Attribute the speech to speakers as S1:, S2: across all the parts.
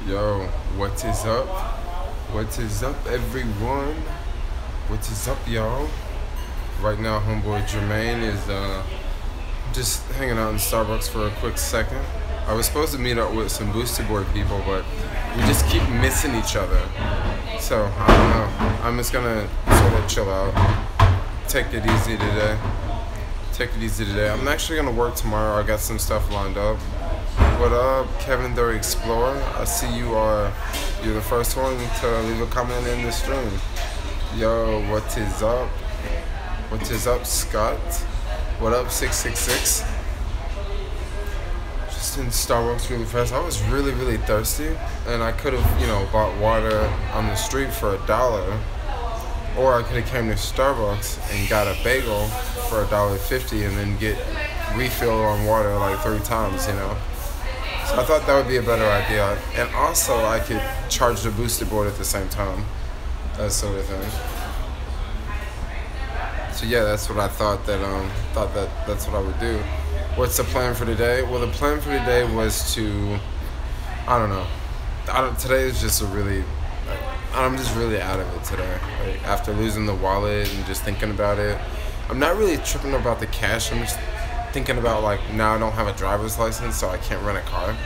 S1: Yo, what is up? What is up, everyone? What is up, y'all? Right now, homeboy Jermaine is just hanging out in Starbucks for a quick second. I was supposed to meet up with some Boosted Board people, but we just keep missing each other. So, I don't know. I'm just gonna sort of chill out. Take it easy today. I'm actually gonna work tomorrow. I got some stuff lined up. What up, Kevin the Explorer? I see you're the first one to leave a comment in the stream. Yo, what is up? What is up, Scott? What up, 666? Just in Starbucks really fast. I was really thirsty, and I could have, bought water on the street for $1, or I could have came to Starbucks and got a bagel for $1.50 and then get refill on water like 3 times, So I thought that would be a better idea, and also I could charge the Boosted Board at the same time, that sort of thing. So yeah, that's what I thought that's what I would do. What's the plan for today? Well, the plan for today was to, I don't know. Today is just I'm just really out of it today. Like, after losing the wallet and just thinking about it, I'm not really tripping about the cash. I'm just thinking about, now I don't have a driver's license, so I can't rent a car.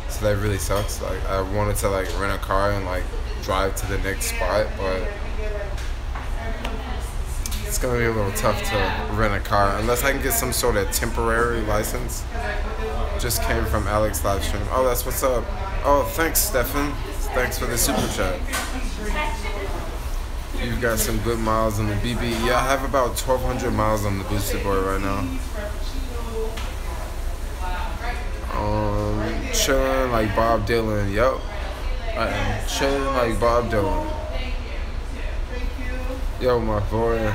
S1: So that really sucks. I wanted to rent a car and drive to the next spot, but it's gonna be a little tough to rent a car unless I can get some sort of temporary license. Just came from Alex live stream. Oh, that's what's up. Oh, thanks, Stefan. Thanks for the super chat. You've got some good miles on the BB. Yeah, I have about 1,200 miles on the Boosted Board right now. Chilling like Bob Dylan. Yup. I am chilling like Bob Dylan. Yo, my boy,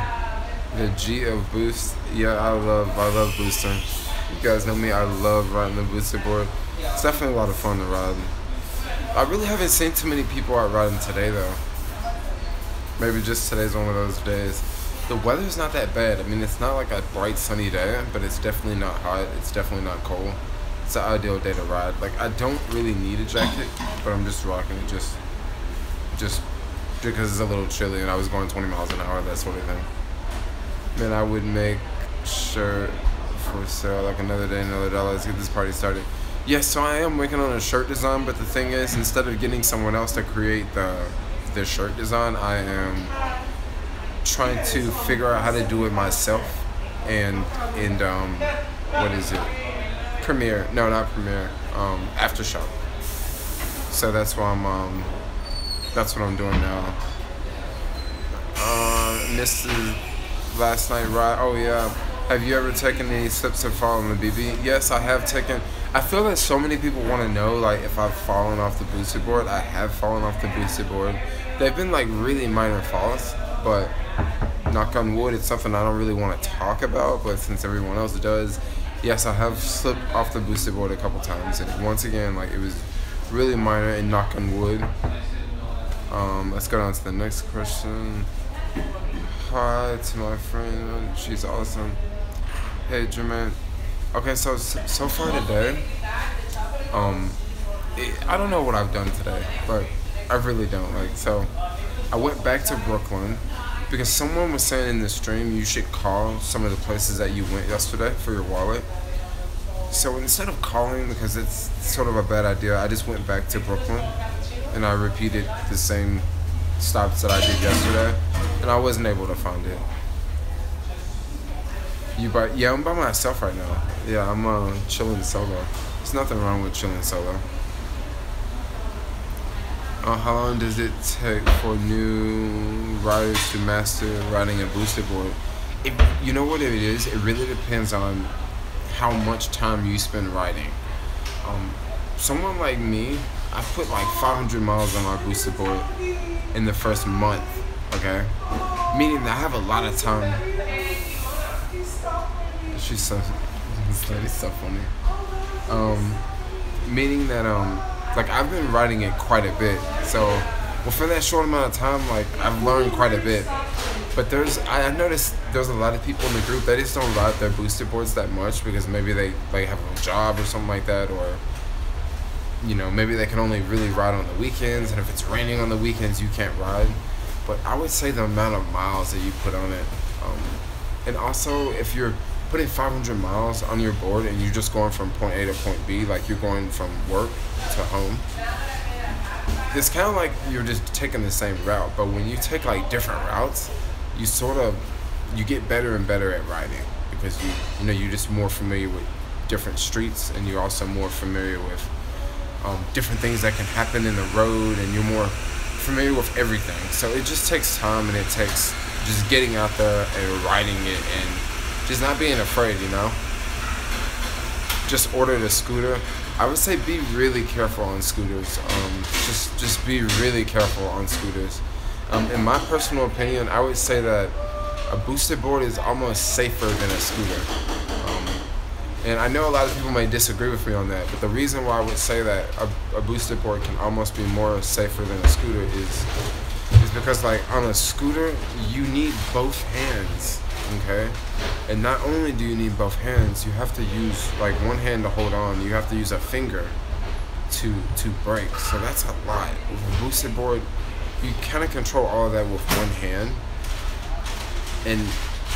S1: the G of Boost. Yeah, I love boosting. You guys know me. I love riding the Boosted Board. It's definitely a lot of fun to ride. I really haven't seen too many people out riding today though. Maybe just today's one of those days. The weather's not that bad. I mean, it's not like a bright sunny day, but it's definitely not hot. It's definitely not cold. It's an ideal day to ride. I don't really need a jacket, but I'm just rocking it just because it's a little chilly and I was going 20 miles an hour, that sort of thing. Man, I would make shirt for sale another day, another dollar. Let's get this party started. Yes, so I am working on a shirt design, but the thing is, instead of getting someone else to create the shirt design, I am trying to figure out how to do it myself and what is it? Premiere. No, not Premiere. Aftershock. So that's what I'm doing now. Missed the last night ride. Oh yeah. Have you ever taken any slips or fallen on the BB? Yes, I have taken. I feel that so many people want to know if I've fallen off the Boosted Board. I have fallen off the Boosted Board. They've been really minor falls, but knock on wood, it's something I don't really want to talk about, but since everyone else does, yes, I have slipped off the Boosted Board a couple times, and once again, it was really minor, and knock on wood. Let's go down to the next question. Hi to my friend, she's awesome. Hey, Jermaine. Okay, so far today, I don't know what I've done today, but I really don't. So I went back to Brooklyn because someone was saying in the stream you should call some of the places that you went yesterday for your wallet. So instead of calling, because it's sort of a bad idea, I just went back to Brooklyn and I repeated the same stops that I did yesterday, and I wasn't able to find it. Yeah, I'm by myself right now. Yeah, I'm chilling solo. There's nothing wrong with chilling solo. How long does it take for new riders to master riding a Boosted Board? You know what it is? It really depends on how much time you spend riding. Someone like me, I put 500 miles on my Boosted Board in the first month, okay? Meaning that I have a lot of time. She's so funny. Meaning that I've been riding it quite a bit. So, for that short amount of time, I've learned quite a bit. But I noticed there's a lot of people in the group that just don't ride their Boosted Boards that much because maybe they have a job or something like that, or maybe they can only really ride on the weekends, and if it's raining on the weekends, you can't ride. But I would say the amount of miles that you put on it, and also if you're putting 500 miles on your board and you're just going from point A to point B, like you're going from work to home, it's kind of like you're just taking the same route. But when you take like different routes, you get better and better at riding, because you're just more familiar with different streets, and you're also more familiar with different things that can happen in the road, and you're more familiar with everything. So it just takes time, and it takes just getting out there and riding it, and just not being afraid. Just ordered a scooter. I would say be really careful on scooters. Just be really careful on scooters. In my personal opinion, I would say that a boosted board is almost safer than a scooter. And I know a lot of people may disagree with me on that, but the reason why I would say that a boosted board can almost be more safer than a scooter is because, like, on a scooter, you need both hands, okay? And not only do you need both hands, you have to use, like, one hand to hold on. You have to use a finger to brake. So that's a lot. With a boosted board, you kind of control all of that with one hand. And,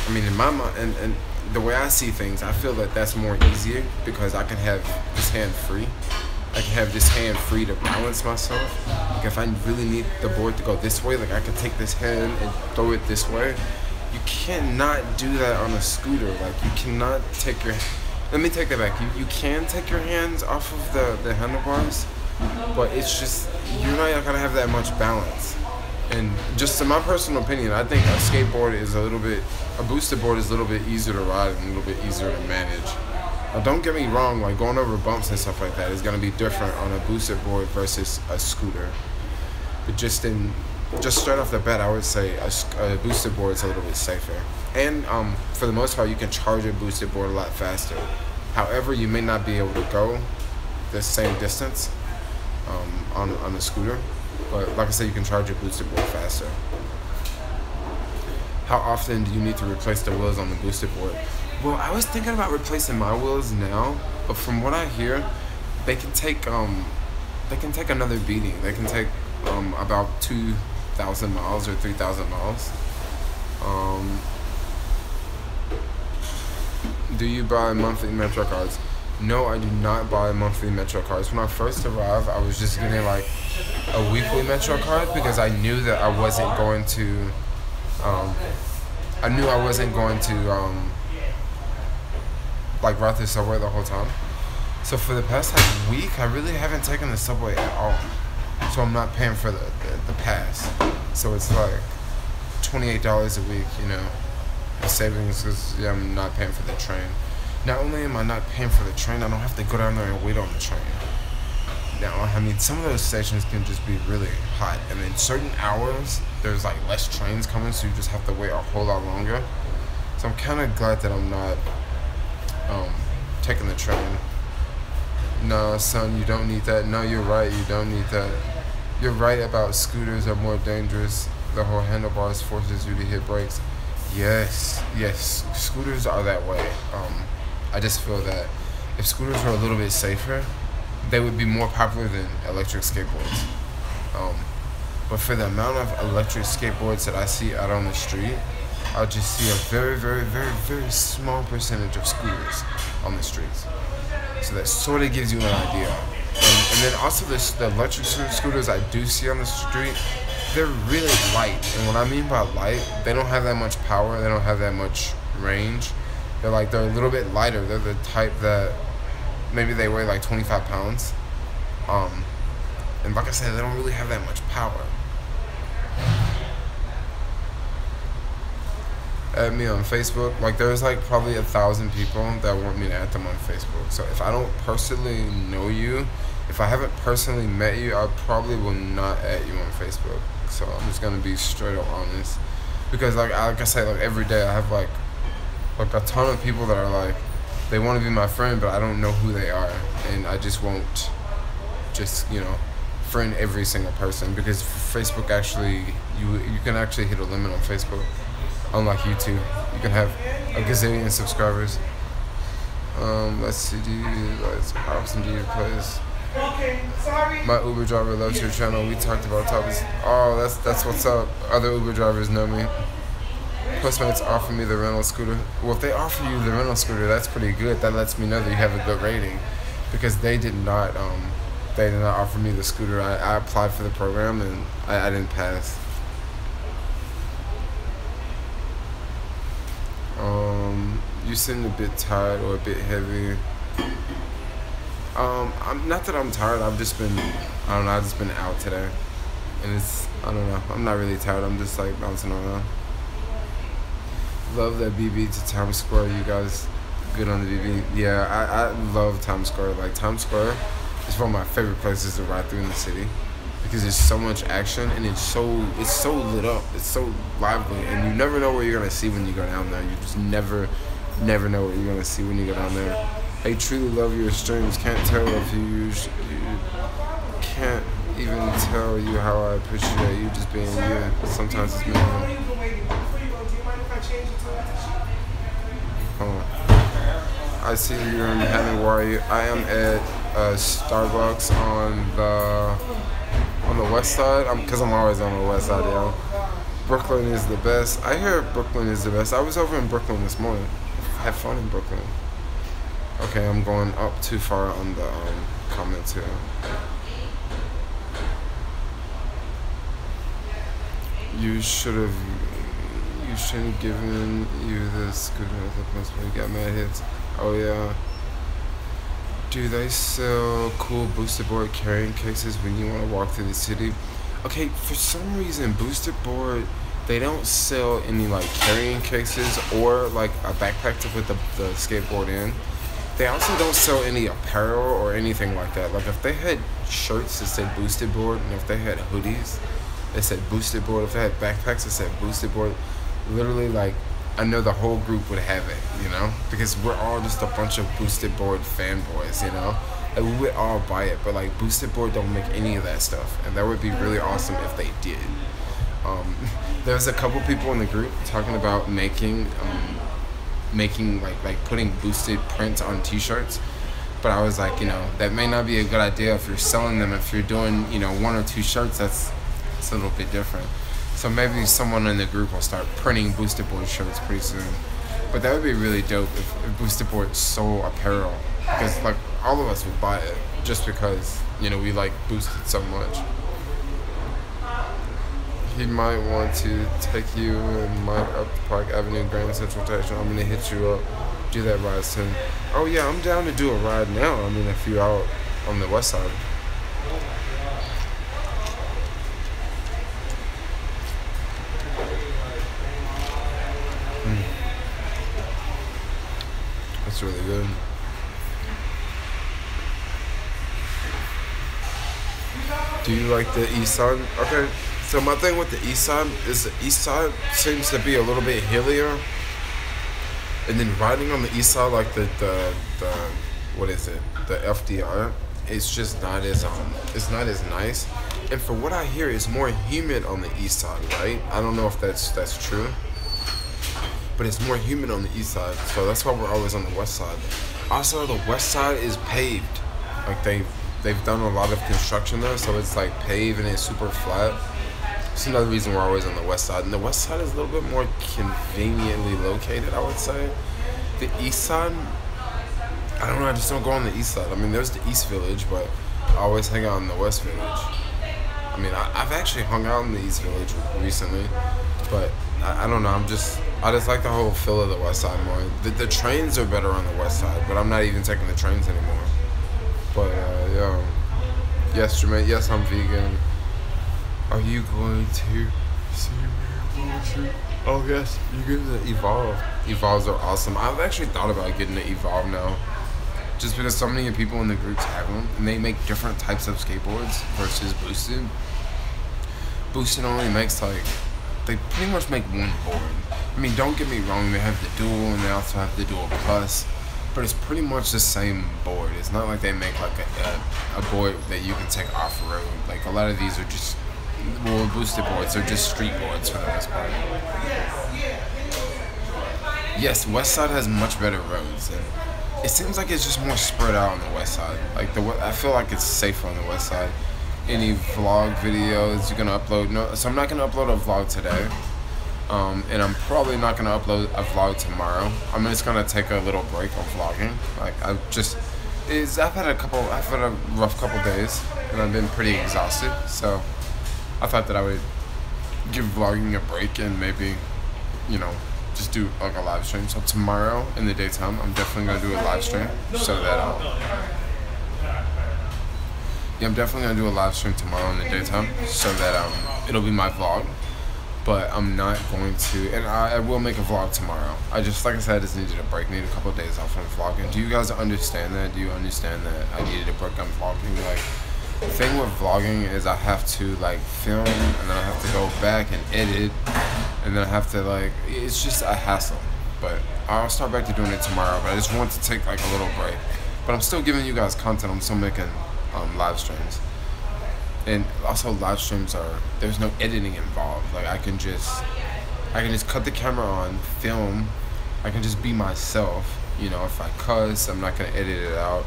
S1: I mean, in my mind, and the way I see things, I feel that that's more easier because I can have this hand free. I can have this hand free to balance myself. Like if I really need the board to go this way, like I can take this hand and throw it this way. You cannot do that on a scooter. Like you cannot take your, let me take that back. You can take your hands off of the handlebars, but it's just, you're not gonna have that much balance. And just in my personal opinion, I think a boosted board is a little bit easier to ride and a little bit easier to manage. Now, don't get me wrong, like going over bumps and stuff like that is going to be different on a boosted board versus a scooter. But just straight off the bat, I would say a boosted board is a little bit safer. And for the most part, you can charge a boosted board a lot faster. However, you may not be able to go the same distance on a scooter. But like I said, you can charge your boosted board faster. How often do you need to replace the wheels on the boosted board? Well, I was thinking about replacing my wheels now, but from what I hear, they can take another beating. They can take about 2,000 miles or 3,000 miles. Do you buy monthly Metro cards? No, I do not buy monthly Metro cards. When I first arrived, I was just getting like a weekly Metro card because I knew that I wasn't going to. Like ride the subway the whole time. So for the past week, I really haven't taken the subway at all. So I'm not paying for the pass. So it's like $28 a week, the savings because I'm not paying for the train. Not only am I not paying for the train, I don't have to go down there and wait on the train. Now, I mean, some of those stations can just be really hot, and in certain hours, there's like less trains coming, so you just have to wait a whole lot longer. So I'm kind of glad that I'm not taking the train. No, son, you don't need that. No, you're right, you don't need that. You're right about scooters are more dangerous. The whole handlebars forces you to hit brakes. Yes, scooters are that way. I just feel that if scooters were a little bit safer, they would be more popular than electric skateboards. But for the amount of electric skateboards that I see out on the street, I just see a very, very, very, very small percentage of scooters on the streets. So that sort of gives you an idea. And then also the electric scooters I do see on the street, they're really light. And what I mean by light, they don't have that much power, they don't have that much range. They're a little bit lighter. They're the type that maybe they weigh like 25 pounds. And like I said, they don't really have that much power. Add me on Facebook. Like there's like probably 1,000 people that want me to add them on Facebook. So if I don't personally know you, if I haven't personally met you, I probably will not add you on Facebook. So I'm just gonna be straight up honest. Because like I say, like every day I have like a ton of people that are like, they want to be my friend, but I don't know who they are, and I just won't friend every single person, because Facebook actually, you can actually hit a limit on Facebook, unlike YouTube. You can have a gazillion subscribers. Let's see, how often do you play this?
S2: Okay, sorry.
S1: My Uber driver loves your channel. We talked about topics. Oh, that's what's up. Other Uber drivers know me. Postmates offer me the rental scooter. Well, if they offer you the rental scooter, that's pretty good. That lets me know that you have a good rating, because they did not offer me the scooter. I applied for the program and I didn't pass. You seem a bit tired or a bit heavy. I'm not that I'm tired. I've just been out today, and I don't know. I'm not really tired. I'm just like bouncing around. Love that BB to Times Square. You guys good on the BB? Yeah, I love Times Square. Like, Times Square is one of my favorite places to ride through in the city, because there's so much action and it's so lit up. It's so lively, and you never know what you're gonna see when you go down there. You just never know what you're gonna see when you go down there. I truly love your streams. Can't tell if you can't even tell you how I appreciate you just being you. Sometimes it's me. Hold on. I see you're in Hammond. Where are you? I am at Starbucks on the west side. Because I'm always on the west side, yo. Brooklyn is the best. I hear Brooklyn is the best. I was over in Brooklyn this morning. Have fun in Brooklyn. Okay, I'm going up too far on the comments here. You shouldn't given you the scooter at the place where you got mad hits. Oh yeah. Do they sell cool booster board carrying cases when you want to walk through the city? Okay, for some reason, booster board, they don't sell any like carrying cases or like a backpack to put the skateboard in. They also don't sell any apparel or anything like that. Like, if they had shirts that said boosted board, and if they had hoodies that said boosted board, if they had backpacks that said boosted board, literally, like, I know the whole group would have it, you know? Because we're all just a bunch of boosted board fanboys, you know? Like, we would all buy it, but like, boosted board don't make any of that stuff, and that would be really awesome if they did. There's a couple people in the group talking about making like putting boosted prints on t-shirts, but I was like, you know, that may not be a good idea if you're selling them. If you're doing, you know, 1 or 2 shirts, it's a little bit different. So maybe someone in the group will start printing boosted board shirts pretty soon. But that would be really dope if boosted board sold apparel, because like all of us would buy it just because, you know, we like boosted so much. He might want to take you and Mike up Park Avenue, Grand Central Station. I'm gonna hit you up. Do that ride soon. Oh yeah, I'm down to do a ride now. I mean, if you're out on the west side. That's really good. Do you like the east side? Okay. So my thing with the east side is the east side seems to be a little bit hillier, and then riding on the east side, like the what is it? The FDR, it's just not as it's not as nice. And for what I hear, it's more humid on the east side, right? I don't know if that's true, but it's more humid on the east side, so that's why we're always on the west side. Also, the west side is paved. Like they've done a lot of construction there, so it's like paved and it's super flat. It's another reason we're always on the west side. And the west side is a little bit more conveniently located, I would say. The east side, I don't know, I just don't go on the east side. I mean, there's the East Village, but I always hang out in the West Village. I mean, I've actually hung out in the East Village recently, but I don't know, I just like the whole feel of the west side more. The trains are better on the west side, but I'm not even taking the trains anymore. But, yeah. Yes, Jermaine, yes, I'm vegan. Are you going to see me? Oh yes, you're getting the Evolve. Evolves are awesome. I've actually thought about getting the Evolve now, just because so many people in the groups have them, and they make different types of skateboards versus boosted. Boosted only makes like, they pretty much make one board. I mean, don't get me wrong, they have the dual and they also have the dual plus, but it's pretty much the same board. It's not like they make like a board that you can take off-road. Like, a lot of these are just, well, boosted boards are just street boards for the most part. Yes, West Side has much better roads, and it seems like it's just more spread out on the west side. Like I feel like it's safer on the west side. Any vlog videos you're gonna upload? No, so I'm not gonna upload a vlog today, and I'm probably not gonna upload a vlog tomorrow. I'm just gonna take a little break on vlogging. Like I've had a rough couple days, and I've been pretty exhausted. So I thought that I would give vlogging a break and maybe, just do like a live stream. So tomorrow in the daytime, I'm definitely gonna do a live stream so that I'm definitely gonna do a live stream tomorrow in the daytime so that it'll be my vlog. But I'm not going to, and I will make a vlog tomorrow. Like I said, I just needed a break. Need a couple of days off from vlogging. Do you guys understand that? Do you understand that I needed a break on vlogging? Like, the thing with vlogging is I have to film, and then I have to go back and edit, and then I have to it's just a hassle. But I'll start back to doing it tomorrow. But I just want to take a little break. But I'm still giving you guys content. I'm still making live streams. And also live streams there's no editing involved. I can just cut the camera on, film. I can just be myself. If I cuss, I'm not gonna edit it out.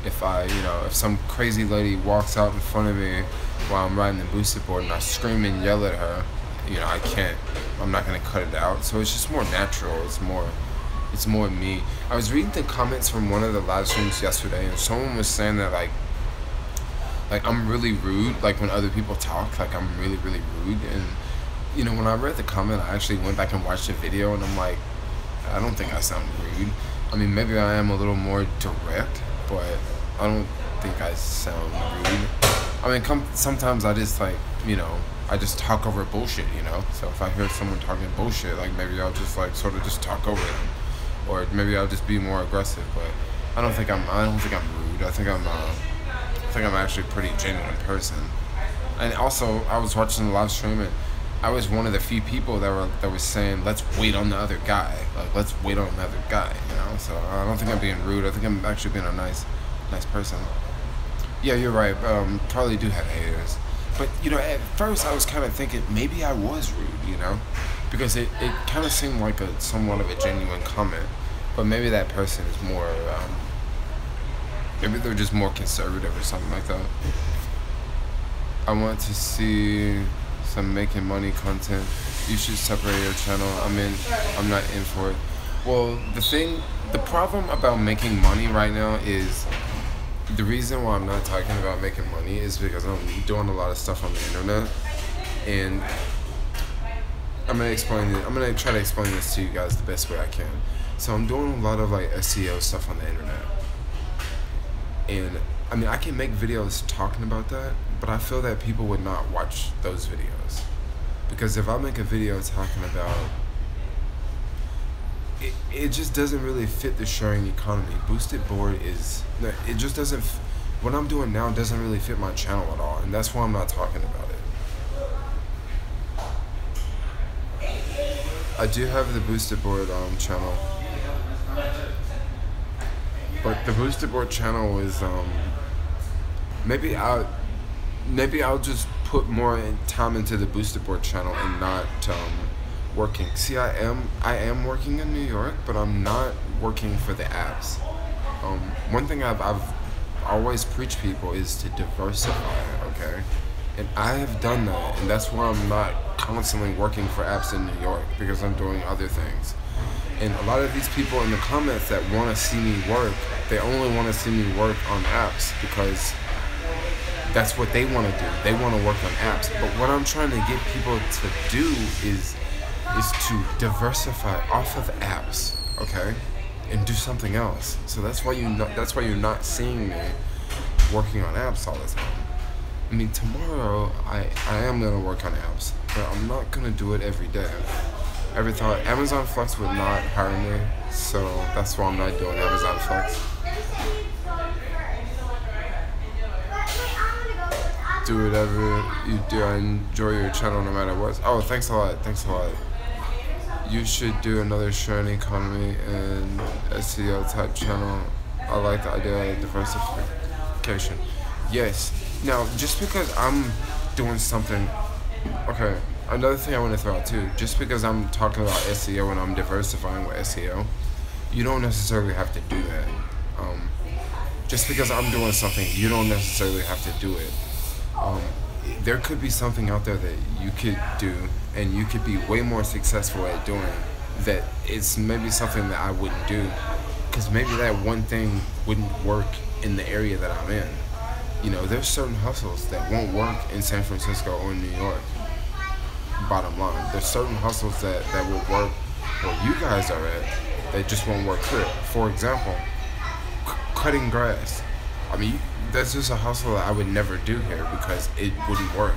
S1: If if some crazy lady walks out in front of me while I'm riding the boosted board and I scream and yell at her, I'm not gonna cut it out. So it's just more natural. It's more me. I was reading the comments from one of the live streams yesterday, and someone was saying that I'm really rude, when other people talk, I'm really, really rude. And, when I read the comment, I actually went back and watched the video, and I'm like, I don't think I sound rude. I mean, maybe I am a little more direct, but I don't think I sound rude. I mean, sometimes I just, I just talk over bullshit, So if I hear someone talking bullshit, maybe I'll just, sort of just talk over them. Or maybe I'll just be more aggressive, but I don't think I'm rude. I think I'm actually a pretty genuine person. And also, I was watching the live stream, and I was one of the few people that was saying, let's wait on the other guy. Let's wait on the other guy, So I don't think I'm being rude. I think I'm actually being a nice person. Yeah, you're right. Probably do have haters. But, at first I was kind of thinking maybe I was rude, Because it kind of seemed like somewhat of a genuine comment. But maybe that person is more... maybe they're just more conservative or something like that. I want to see some making money content. You should separate your channel. I'm not in for it. Well, the problem about making money right now is, the reason why I'm not talking about making money is because I'm doing a lot of stuff on the internet. And I'm going to try to explain this to you guys the best way I can. So I'm doing a lot of SEO stuff on the internet. And I can make videos talking about that, but I feel that people would not watch those videos. Because if I make a video talking about it just doesn't really fit the sharing economy. Boosted board it just doesn't, what I'm doing now doesn't really fit my channel at all, and that's why I'm not talking about it. I do have the boosted board channel. But the boosted board channel is maybe I'll just put more time into the boosted board channel and not working. See, I am working in New York, but I'm not working for the apps. One thing I've always preached people is to diversify, okay? And I have done that, and that's why I'm not constantly working for apps in New York, because I'm doing other things. And a lot of these people in the comments that want to see me work, they only want to see me work on apps because that's what they want to do. They want to work on apps. But what I'm trying to get people to do is to diversify off of apps, okay, and do something else. So that's why you're not seeing me working on apps all the time. Tomorrow I am gonna work on apps, but I'm not gonna do it every day. Ever thought Amazon Flex would not hire me, so that's why I'm not doing Amazon Flex. Do whatever you do. I enjoy your channel no matter what. Oh, thanks a lot. You should do another sharing economy and SEO type channel. I like the idea of diversification. Yes. Now, just because I'm doing something, okay. Another thing I want to throw out too, just because I'm talking about SEO and I'm diversifying with SEO, you don't necessarily have to do that. Just because I'm doing something, you don't necessarily have to do it. There could be something out there that you could do and you could be way more successful at doing that it's maybe something that I wouldn't do because maybe that one thing wouldn't work in the area that I'm in. You know, there's certain hustles that won't work in San Francisco or New York. Bottom line, there's certain hustles that will work where you guys are at that just won't work here. For example, cutting grass. I mean, that's just a hustle that I would never do here because it wouldn't work.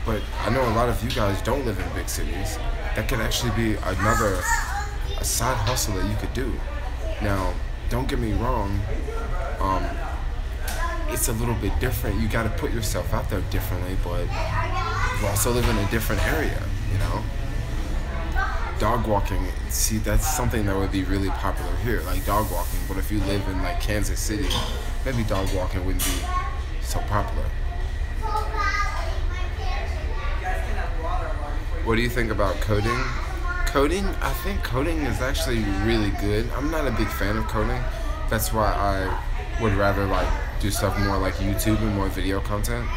S1: But I know a lot of you guys don't live in big cities. That could actually be a side hustle that you could do. Now, don't get me wrong. It's a little bit different. You got to put yourself out there differently, but you also live in a different area, you know? Dog walking, see, that's something that would be really popular here, like dog walking. But if you live in like Kansas City, maybe dog walking wouldn't be so popular. What do you think about coding? Coding, I think coding is actually really good. I'm not a big fan of coding. That's why I would rather like do stuff more like YouTube and more video content.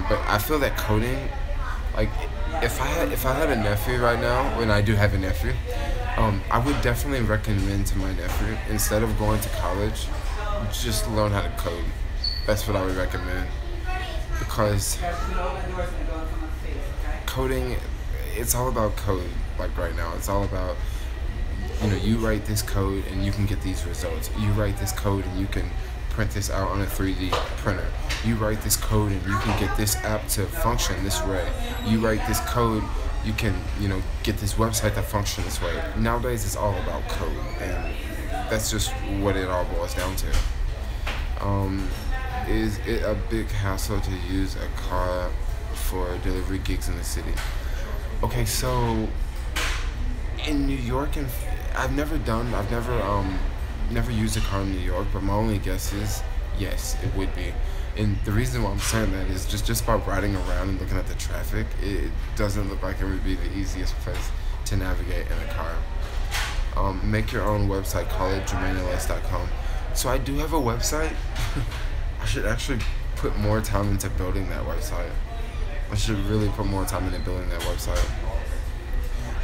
S1: But I feel that coding, like if I had a nephew right now, and I do have a nephew, I would definitely recommend to my nephew, instead of going to college, just learn how to code. That's what I would recommend. Because coding, it's all about code. Like right now, it's all about, you know, you write this code and you can get these results. You write this code and you can print this out on a 3D printer. You write this code and you can get this app to function this way. You write this code, you can, you know, get this website to function this way. Nowadays, it's all about code, and that's just what it all boils down to. Is it a big hassle to use a car for delivery gigs in the city? Okay, so in New York, and I've never used a car in New York, but my only guess is yes, it would be. And the reason why I'm saying that is just by riding around and looking at the traffic, it doesn't look like it would be the easiest place to navigate in a car. Make your own website, call it JermaineEllis.com. So I do have a website. I should actually put more time into building that website. I should really put more time into building that website.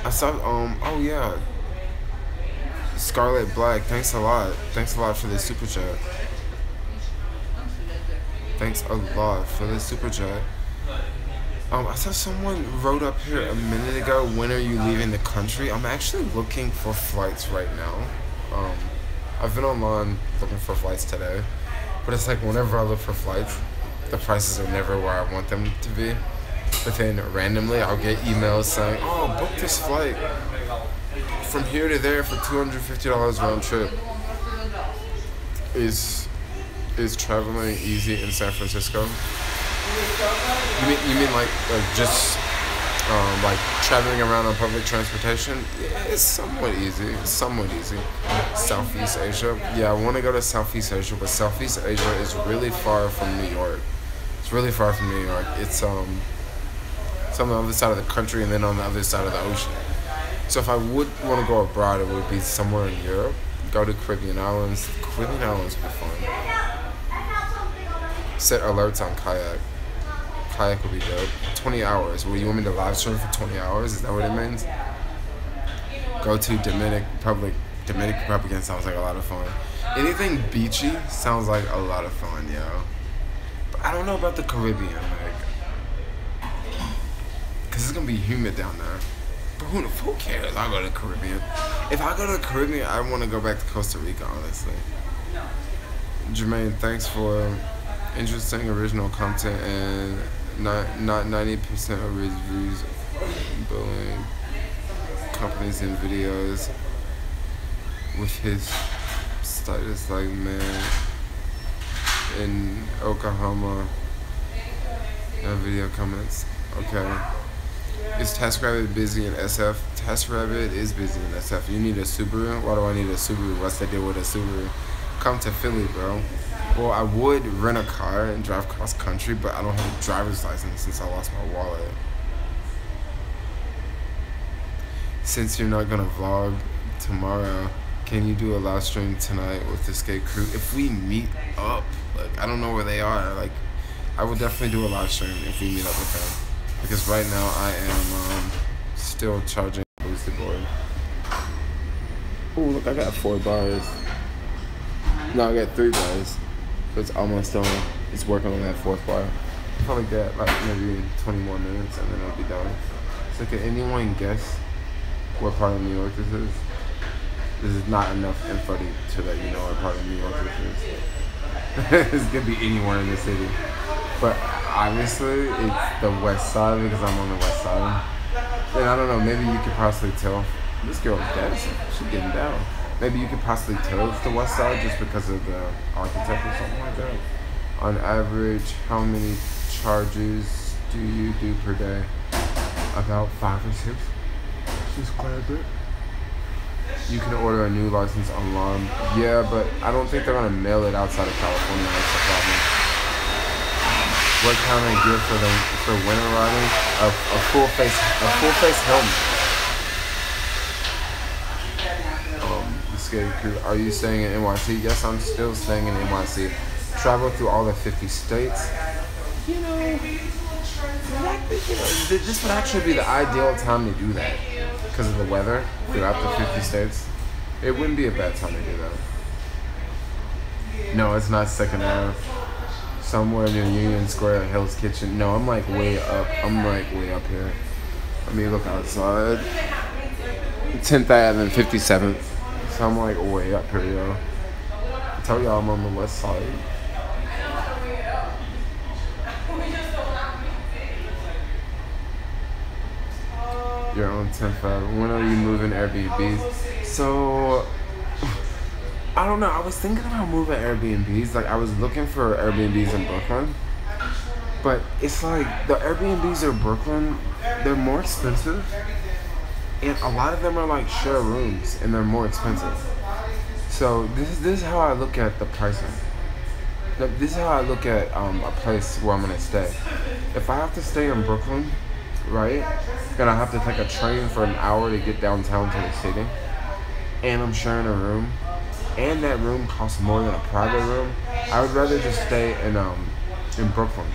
S1: I saw, oh yeah, Scarlet Black, thanks a lot. Thanks a lot for the super chat. Thanks a lot for the super chat. I saw someone wrote up here a minute ago, when are you leaving the country? I'm actually looking for flights right now. I've been online looking for flights today, but it's like whenever I look for flights, the prices are never where I want them to be. But then randomly I'll get emails saying, oh, book this flight from here to there for $250 round trip. Is traveling easy in San Francisco? You mean like just like traveling around on public transportation? Yeah, it's somewhat easy. It's somewhat easy. Southeast Asia. Yeah, I want to go to Southeast Asia, but Southeast Asia is really far from New York. It's really far from New York. It's on the other side of the country and then on the other side of the ocean. So if I would want to go abroad, it would be somewhere in Europe. Go to Caribbean islands. Caribbean islands would be fun. Set alerts on kayak. Kayak would be dope. 20 hours. Well, you want me to live stream for 20 hours? Is that what it means? Go to Dominican Republic. Dominican Republic sounds like a lot of fun. Anything beachy sounds like a lot of fun, yo. But I don't know about the Caribbean, like, because it's going to be humid down there. But who cares? I'll go to the Caribbean. If I go to the Caribbean, I want to go back to Costa Rica, honestly. Jermaine, thanks for interesting original content and not 90% of reviews building companies and videos with his status like man in Oklahoma. No video comments. Okay. Is TaskRabbit busy in SF? TaskRabbit is busy in SF. You need a Subaru? Why do I need a Subaru? What's the deal with a Subaru? Come to Philly, bro. Well, I would rent a car and drive cross country, but I don't have a driver's license since I lost my wallet. Since you're not gonna vlog tomorrow, Can you do a live stream tonight with the skate crew? If we meet up, like, I don't know where they are. Like, I would definitely do a live stream if we meet up with them. Because right now I am still charging boosted board. Oh, look, I got 4 bars. No, I got 3 bars. But it's almost done. It's working on that 4th bar. I'll probably get like maybe 20 more minutes and then it'll be done. So can anyone guess what part of New York this is? This is not enough info to let you know what part of New York this is. This could be anywhere in the city. But obviously, it's the west side because I'm on the west side. And I don't know, maybe you could possibly tell. This girl is dancing. She's getting down. Maybe you could possibly tell it's the west side just because of the architect or something like that. On average, how many charges do you do per day? About 5 or 6. Just quite a bit. You can order a new license online. Yeah, but I don't think they're gonna mail it outside of California. That's the problem. What kind of gear for winter riding? A full face helmet. The skate crew. Are you staying in NYC? Yes, I'm still staying in NYC. Travel through all the 50 states. You know, this would actually be the ideal time to do that because of the weather throughout the 50 states. It wouldn't be a bad time to do that. No, it's not Second Ave. Somewhere near Union Square, Hell's Kitchen. No, I'm like way up. I'm like way up here. Let me look outside. 10th Ave and 57th. So I'm like way up here, yo. I tell y'all I'm on the west side. You're on 10th Ave. When are you moving Airbnbs? So, I don't know. I was thinking about moving Airbnbs. Like, I was looking for Airbnbs in Brooklyn. But it's like, the Airbnbs in Brooklyn, they're more expensive. And a lot of them are like share rooms, and they're more expensive. So, this is how I look at the pricing. This is how I look at a place where I'm going to stay. If I have to stay in Brooklyn, right, then I have to take a train for an hour to get downtown to the city, and I'm sharing a room, and that room costs more than a private room. I would rather just stay in Brooklyn.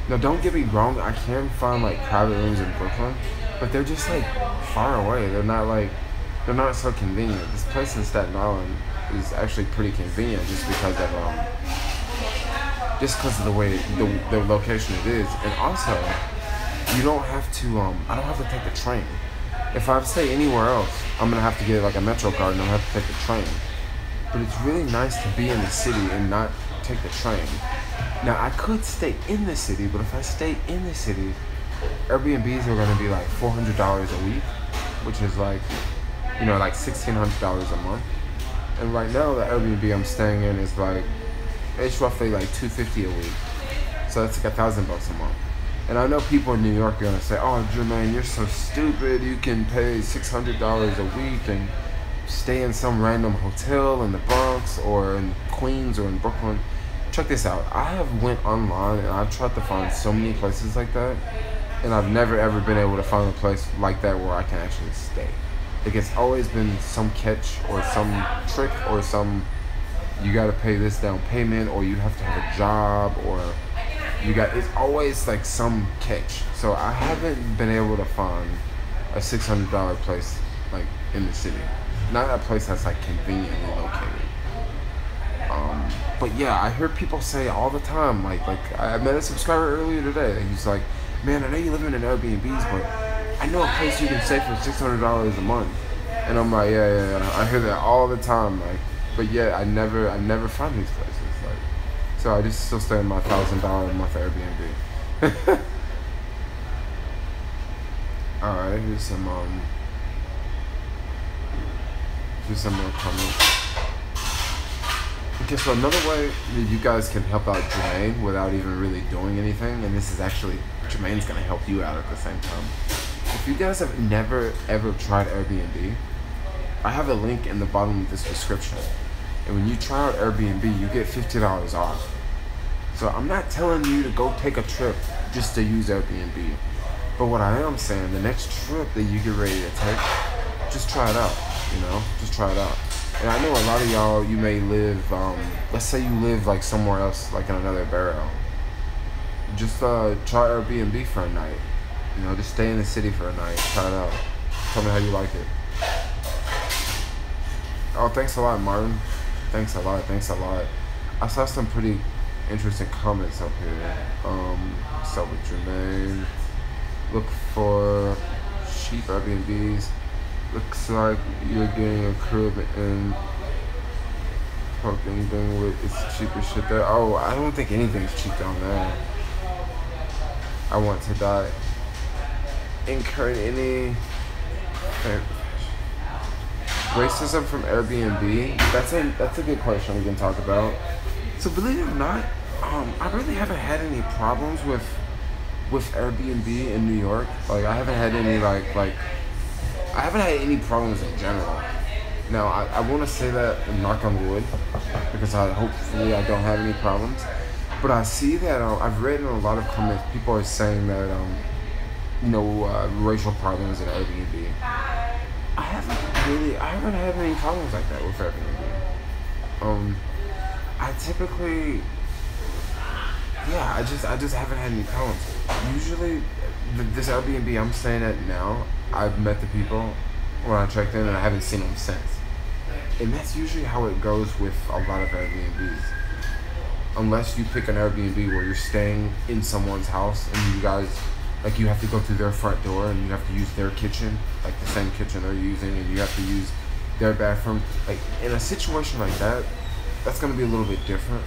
S1: Now, don't get me wrong, I can find like private rooms in Brooklyn, but they're just like far away. They're not so convenient. This place in Staten Island is actually pretty convenient just because of the way the location it is, and also you don't have to. I don't have to take the train. If I stay anywhere else, I'm gonna have to get like a Metro card and I'm gonna have to take the train. But it's really nice to be in the city and not take the train. Now I could stay in the city, but if I stay in the city, Airbnbs are gonna be like $400 a week, which is like, like $1,600 a month. And right now the Airbnb I'm staying in is like, it's roughly like $250 a week. So that's like $1,000 a month. And I know people in New York are gonna say, "Oh, Jermaine, you're so stupid. You can pay $600 a week and stay in some random hotel in the Bronx or in Queens or in Brooklyn." Check this out. I have went online and I've tried to find so many places like that, and I've never ever been able to find a place like that where I can actually stay. Like, it's always been some catch or some trick or you gotta pay this down payment, or you have to have a job, or it's always like some catch. So I haven't been able to find a $600 place like in the city. Not a place that's like conveniently located. But yeah, I hear people say all the time, like I met a subscriber earlier today, and he's like, "Man, I know you live in Airbnbs, but I know a place you can stay for $600 a month." And I'm like, yeah. I hear that all the time, like, but yeah, I never find these places. So I just still stay in my $1,000 a month Airbnb. Alright, here's some more comments. Okay, so another way that you guys can help out Jermaine without even really doing anything, and this is actually, Jermaine's gonna help you out at the same time. If you guys have never ever tried Airbnb, I have a link in the bottom of this description. And when you try out Airbnb, you get $50 off. So I'm not telling you to go take a trip just to use Airbnb. But what I am saying, the next trip that you get ready to take, just try it out, Just try it out. And I know a lot of y'all, you may live, let's say you live like somewhere else, like in another borough. Just try Airbnb for a night. You know, just stay in the city for a night. Try it out. Tell me how you like it. Oh, thanks a lot, Martin. Thanks a lot. I saw some pretty interesting comments up here. What's up with Jermaine? Look for cheap Airbnbs. Looks like you're getting a crib and parking thing with it's cheaper shit there. Oh, I don't think anything's cheap down there. I want to die. Incurred any racism from Airbnb? That's a good question we can talk about. So believe it or not, I really haven't had any problems with Airbnb in New York. Like I haven't had any I haven't had any problems in general. Now, I want to say that, knock on wood, because hopefully I don't have any problems. But I see that, I've read in a lot of comments, people are saying that, racial problems in Airbnb. I haven't had any problems like that with Airbnb. I typically, I just haven't had any problems. Usually, this Airbnb I'm staying at now, I've met the people when I checked in and I haven't seen them since. And that's usually how it goes with a lot of Airbnbs. Unless you pick an Airbnb where you're staying in someone's house and you guys, like you have to go through their front door and you have to use their kitchen, like the same kitchen they're using, and you have to use their bathroom. Like in a situation like that, that's gonna be a little bit different.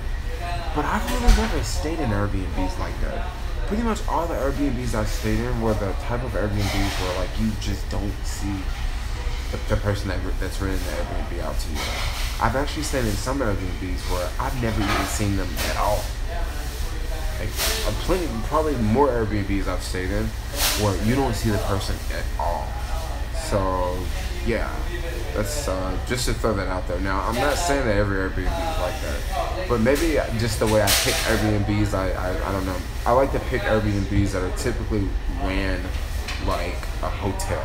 S1: But I've really never stayed in Airbnbs like that. Pretty much all the Airbnbs I've stayed in were the type of Airbnbs where like you just don't see the person that's renting the Airbnb out to you. I've actually stayed in some Airbnbs where I've never even seen them at all. Like probably more Airbnbs I've stayed in where you don't see the person at all. So yeah, that's just to throw that out there. Now I'm not saying that every Airbnb is like that, but maybe just the way I pick Airbnbs, I don't know. I like to pick Airbnbs that are typically ran like a hotel.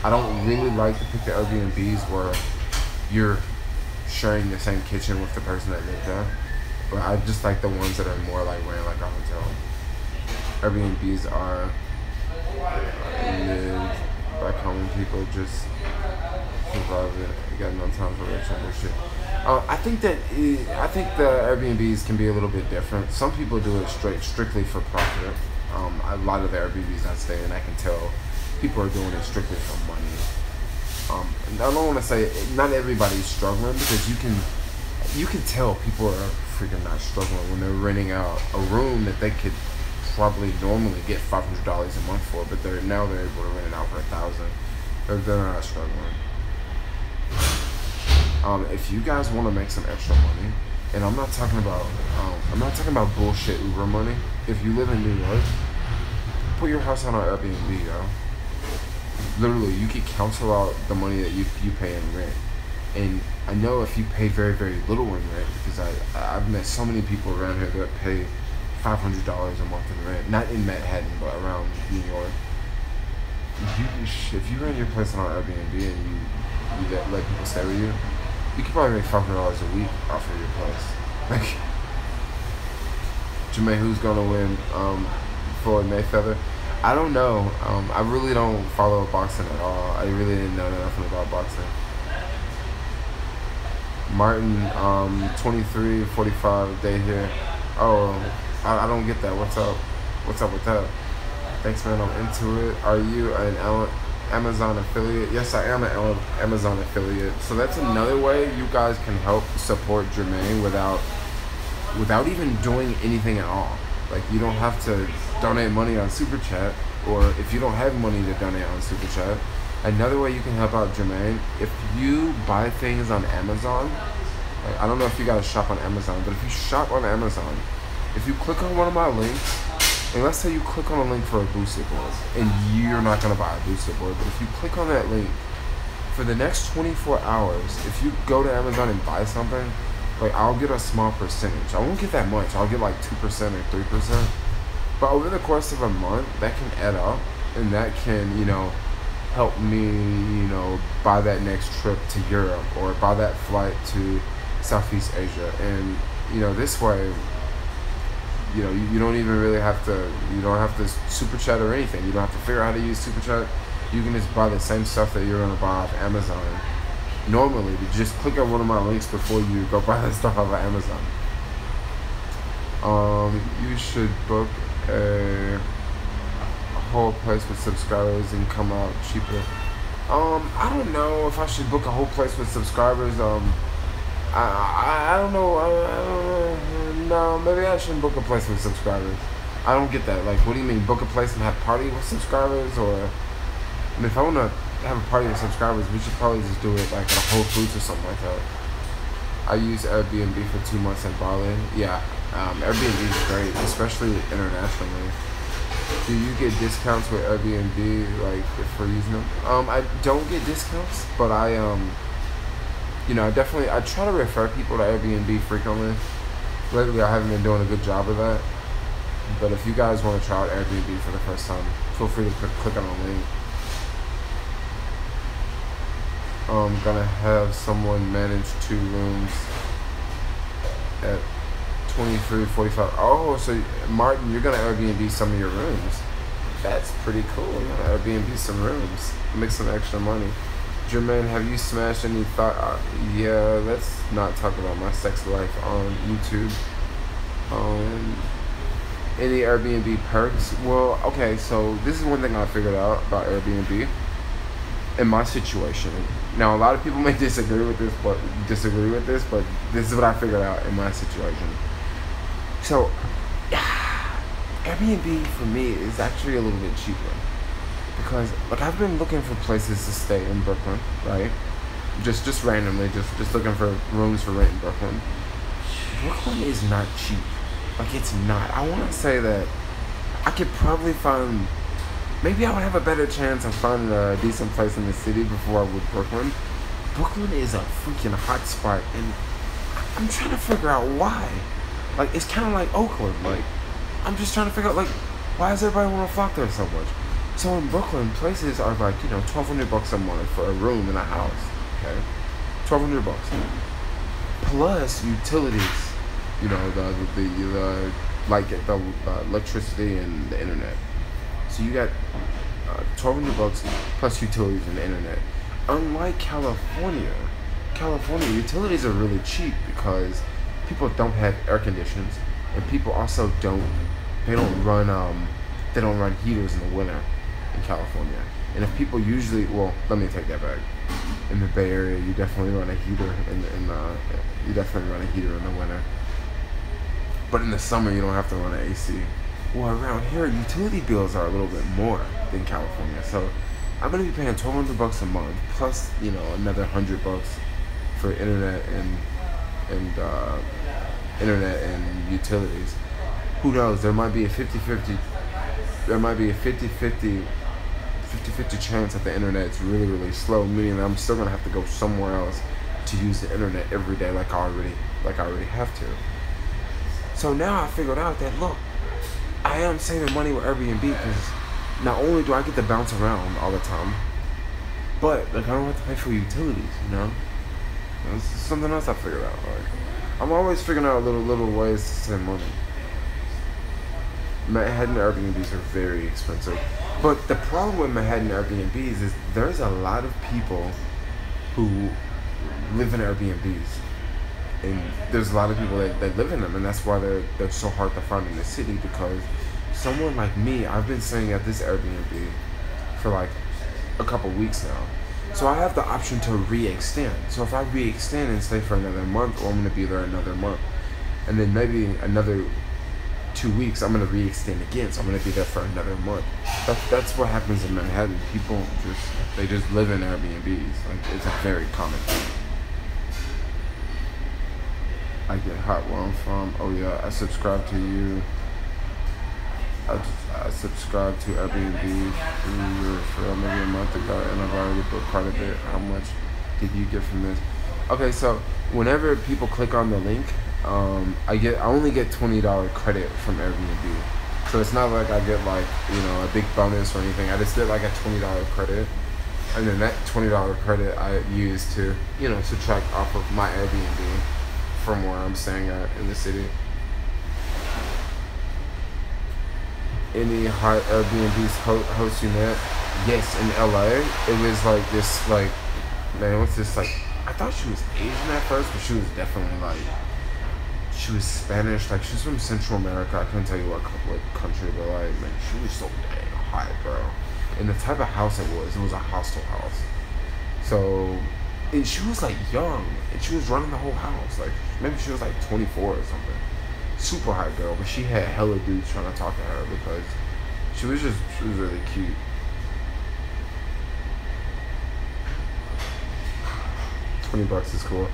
S1: I don't really like to pick the Airbnbs where you're sharing the same kitchen with the person that lives there. But I just like the ones that are more like ran like a hotel. Airbnbs are live back home. People just survive it. You got no time for rich and bullshit. I think the Airbnbs can be a little bit different. Some people do it strictly for profit. A lot of the Airbnbs I stay in, I can tell people are doing it strictly for money. I don't want to say not everybody's struggling, because you can tell people are freaking not struggling when they're renting out a room that they could probably normally get $500 a month for, but they're able to rent it out for $1,000. They're not struggling. If you guys want to make some extra money, and I'm not talking about bullshit Uber money. If you live in New York, put your house on an Airbnb, yo. Literally, you could cancel out the money that you pay in rent. And I know if you pay very, very little in rent, because I've met so many people around here that pay $500 a month in rent, not in Manhattan, but around New York. If you rent your place on Airbnb and you let people stay with you, you could probably make $500 a week off of your place. Like, Jermaine, who's gonna win? Floyd Mayweather? I don't know. I really don't follow boxing at all. I really didn't know nothing about boxing. Martin, 23, 45 day here. Oh, I don't get that. What's up? What's up with that? Thanks, man. I'm into it. Are you an Amazon affiliate? Yes, I am an Amazon affiliate. So that's another way you guys can help support Jermaine without even doing anything at all. Like, you don't have to donate money on Super Chat, or if you don't have money to donate on Super Chat, another way you can help out Jermaine, if you buy things on Amazon, like, I don't know if you guys shop on Amazon, but if you shop on Amazon, if you click on one of my links, and let's say you click on a link for a boosted board, and you're not going to buy a boosted board, but if you click on that link, for the next 24 hours, if you go to Amazon and buy something, like, I'll get a small percentage. I won't get that much. I'll get like 2% or 3%. But over the course of a month, that can add up, and that can, help me, buy that next trip to Europe or buy that flight to Southeast Asia. And, this way, you don't even really have to, you don't have to super chat or anything. You don't have to figure out how to use super chat. You can just buy the same stuff that you're going to buy off Amazon. Normally, you just click on one of my links before you go buy that stuff off of Amazon. You should book a whole place with subscribers and come out cheaper. I don't know if I should book a whole place with subscribers. I don't know. No, maybe I shouldn't book a place with subscribers. I don't get that. Like, what do you mean, book a place and have a party with subscribers? Or, I mean, if I want to have a party with subscribers, we should probably just do it like at a Whole Foods or something like that. I use Airbnb for 2 months in Bali. Yeah, Airbnb is great, especially internationally. Do you get discounts with Airbnb, like, for using them? I don't get discounts, but I try to refer people to Airbnb frequently. Lately, I haven't been doing a good job of that. But if you guys want to try out Airbnb for the first time, feel free to click on the link. I'm gonna have someone manage 2 rooms at $23.45. Oh, so Martin, you're gonna Airbnb some of your rooms. That's pretty cool. You're gonna Airbnb some rooms, make some extra money. Jermaine, have you smashed any thought? Yeah, let's not talk about my sex life on YouTube. Any Airbnb perks? Well, okay, so this is one thing I figured out about Airbnb in my situation. Now, a lot of people may disagree with this, but this is what I figured out in my situation. So, Airbnb for me is actually a little bit cheaper. Because, like, I've been looking for places to stay in Brooklyn, right? Just randomly, just looking for rooms for rent in Brooklyn. Brooklyn is not cheap. Like, it's not. I want to say that I could probably find, maybe I would have a better chance of finding a decent place in the city before I would Brooklyn. Brooklyn is a freaking hot spot, and I'm trying to figure out why. Like, it's kind of like Oakland. Like, I'm just trying to figure out, like, why does everybody want to flock there so much? So in Brooklyn, places are like, $1,200 a month for a room in a house, okay? $1,200. Plus utilities, the electricity and the internet. So you got $1,200 plus utilities and the internet. Unlike California, utilities are really cheap because people don't have air conditions, and people also don't run heaters in the winter in California. And if people usually, well, let me take that back. In the Bay Area, you definitely run a heater in the winter. But in the summer, you don't have to run an AC. Well, around here, utility bills are a little bit more than California. So I'm gonna be paying $1,200 a month plus, another $100 for internet and utilities. Who knows? There might be a 50-50. There might be a 50-50 chance that the internet's really, really slow, meaning that I'm still gonna have to go somewhere else to use the internet every day, like I already have to. So now I figured out that, look, I am saving money with Airbnb because not only do I get to bounce around all the time, but like I don't have to pay for utilities. It's something else I figured out. Like, I'm always figuring out little ways to save money. Manhattan Airbnbs are very expensive. But the problem with Manhattan Airbnbs is there's a lot of people who live in Airbnbs. And there's a lot of people that live in them, and that's why they're so hard to find in the city, because someone like me, I've been staying at this Airbnb for like a couple weeks now. So I have the option to re-extend. So if I re-extend and stay for another month, or I'm going to be there another month, and then maybe another 2 weeks, I'm going to re-extend again, so I'm going to be there for another month. That's what happens in Manhattan. People just live in Airbnbs. Like, it's a very common thing. I get hot where I'm from. Oh yeah, I subscribe to you. I subscribed to Airbnb through Referral maybe a month ago, and I've already booked quite a bit. How much did you get from this? Okay, so whenever people click on the link, I only get $20 credit from Airbnb. So it's not like I get like a big bonus or anything. I just get like a $20 credit. And then that $20 credit I use to, subtract off of my Airbnb from where I'm staying at in the city. Any high Airbnbs host you met? Yes, in LA. It was like this, like, man, what's this, like, I thought she was Asian at first, but she was definitely like, she was Spanish, like, she's from Central America. I couldn't tell you what country, but like, man, she was so dang hot, bro. And the type of house it was a hostel house. So, and she was like young, and she was running the whole house. Like, maybe she was like 24 or something. Super hot girl, but she had hella dudes trying to talk to her because she was really cute. $20 is cool.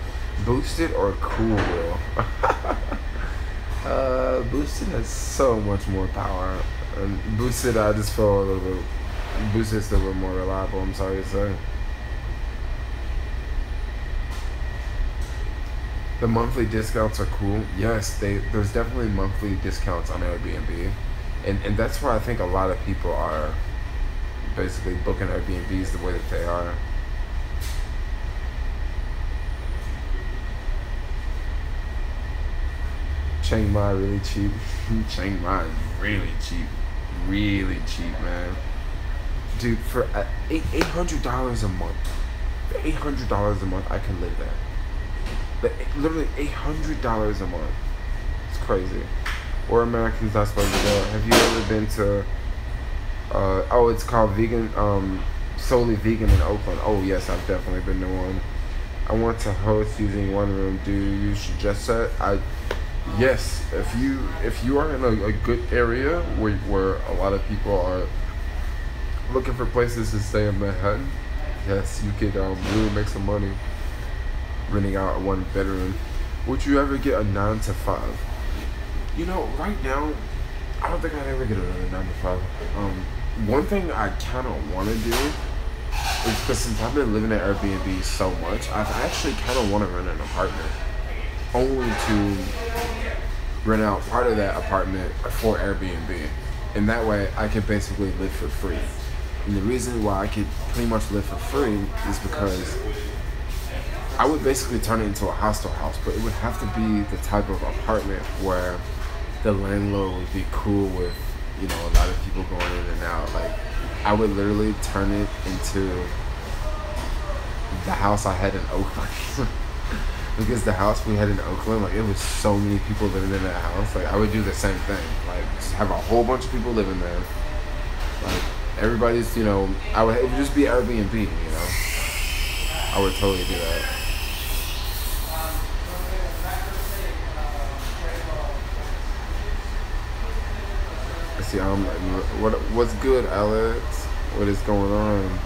S1: Boosted or Cool Wheel? Boosted has so much more power. And Boosted, I just feel a little bit. Boosted's a little more reliable, I'm sorry to say. The monthly discounts are cool. Yes, there's definitely monthly discounts on Airbnb. And that's why I think a lot of people are basically booking Airbnbs the way that they are. Chiang Mai really cheap. Chiang Mai is really cheap. Really cheap, man. Dude, for $800 a month. For $800 a month, I can live there. But literally $800 a month. It's crazy. Or Americans not supposed to go. Have you ever been to? It's called solely vegan in Oakland. Oh yes, I've definitely been to one. I want to host using one room. Do you suggest that? Yes. If you are in a good area where a lot of people are looking for places to stay in Manhattan, yes, you could really make some money renting out a 1 bedroom. Would you ever get a 9 to 5? Right now, I don't think I'd ever get another 9 to 5. One thing I kind of want to do is, because since I've been living at Airbnb so much, I actually kind of want to rent an apartment, only to rent out part of that apartment for Airbnb, and that way I could basically live for free. And the reason why I could pretty much live for free is because I would basically turn it into a hostel house, but it would have to be the type of apartment where the landlord would be cool with, a lot of people going in and out. Like, I would literally turn it into the house I had in Oakland. Because the house we had in Oakland, like, it was so many people living in that house. Like, I would do the same thing. Like, just have a whole bunch of people living there. Like, everybody's, it would just be Airbnb, I would totally do that. Let's see, what's good, Alex? What is going on?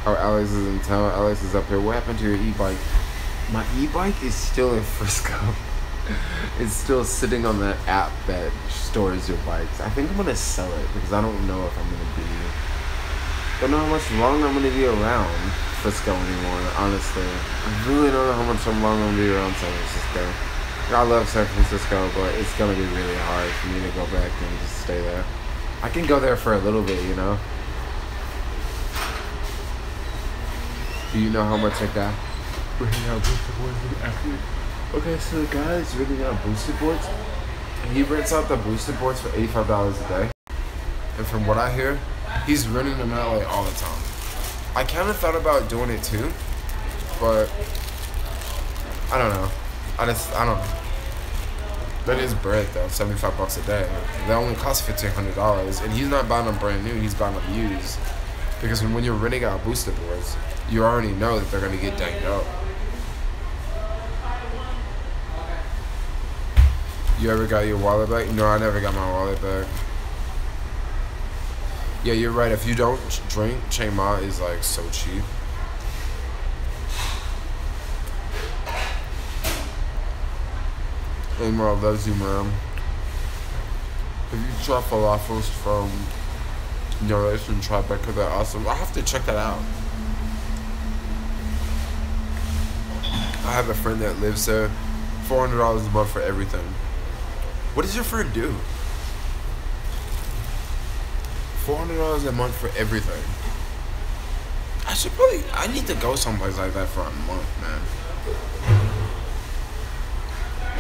S1: Oh, Alex is in town. Alex is up here. What happened to your e-bike? My e-bike is still in Frisco. It's still sitting on that app that stores your bikes. I think I'm going to sell it because I don't know if I'm going to don't know how much longer I'm going to be around Frisco anymore, honestly. I really don't know how much longer I'm going to be around San Francisco. I love San Francisco, but it's going to be really hard for me to go back and just stay there. I can go there for a little bit, Do you know how much I got? Okay, so the guy is renting out boosted boards. He rents out the boosted boards for $85 a day. And from what I hear, he's renting them out like all the time. I kind of thought about doing it too, but I don't know. I don't know. That is bread though, $75 a day. They only cost $1,500, and he's not buying them brand new. He's buying them used. Because when you're renting out boosted boards, you already know that they're gonna get danged up. You ever got your wallet back? No, I never got my wallet back. Yeah, you're right. If you don't drink, Chiang Mai is like so cheap. Emerald loves you, man. If you try falafels from Norris and Tribeca, they're awesome. I have to check that out. I have a friend that lives there. $400 a month for everything. What does your friend do? $400 a month for everything. I need to go someplace like that for a month, man.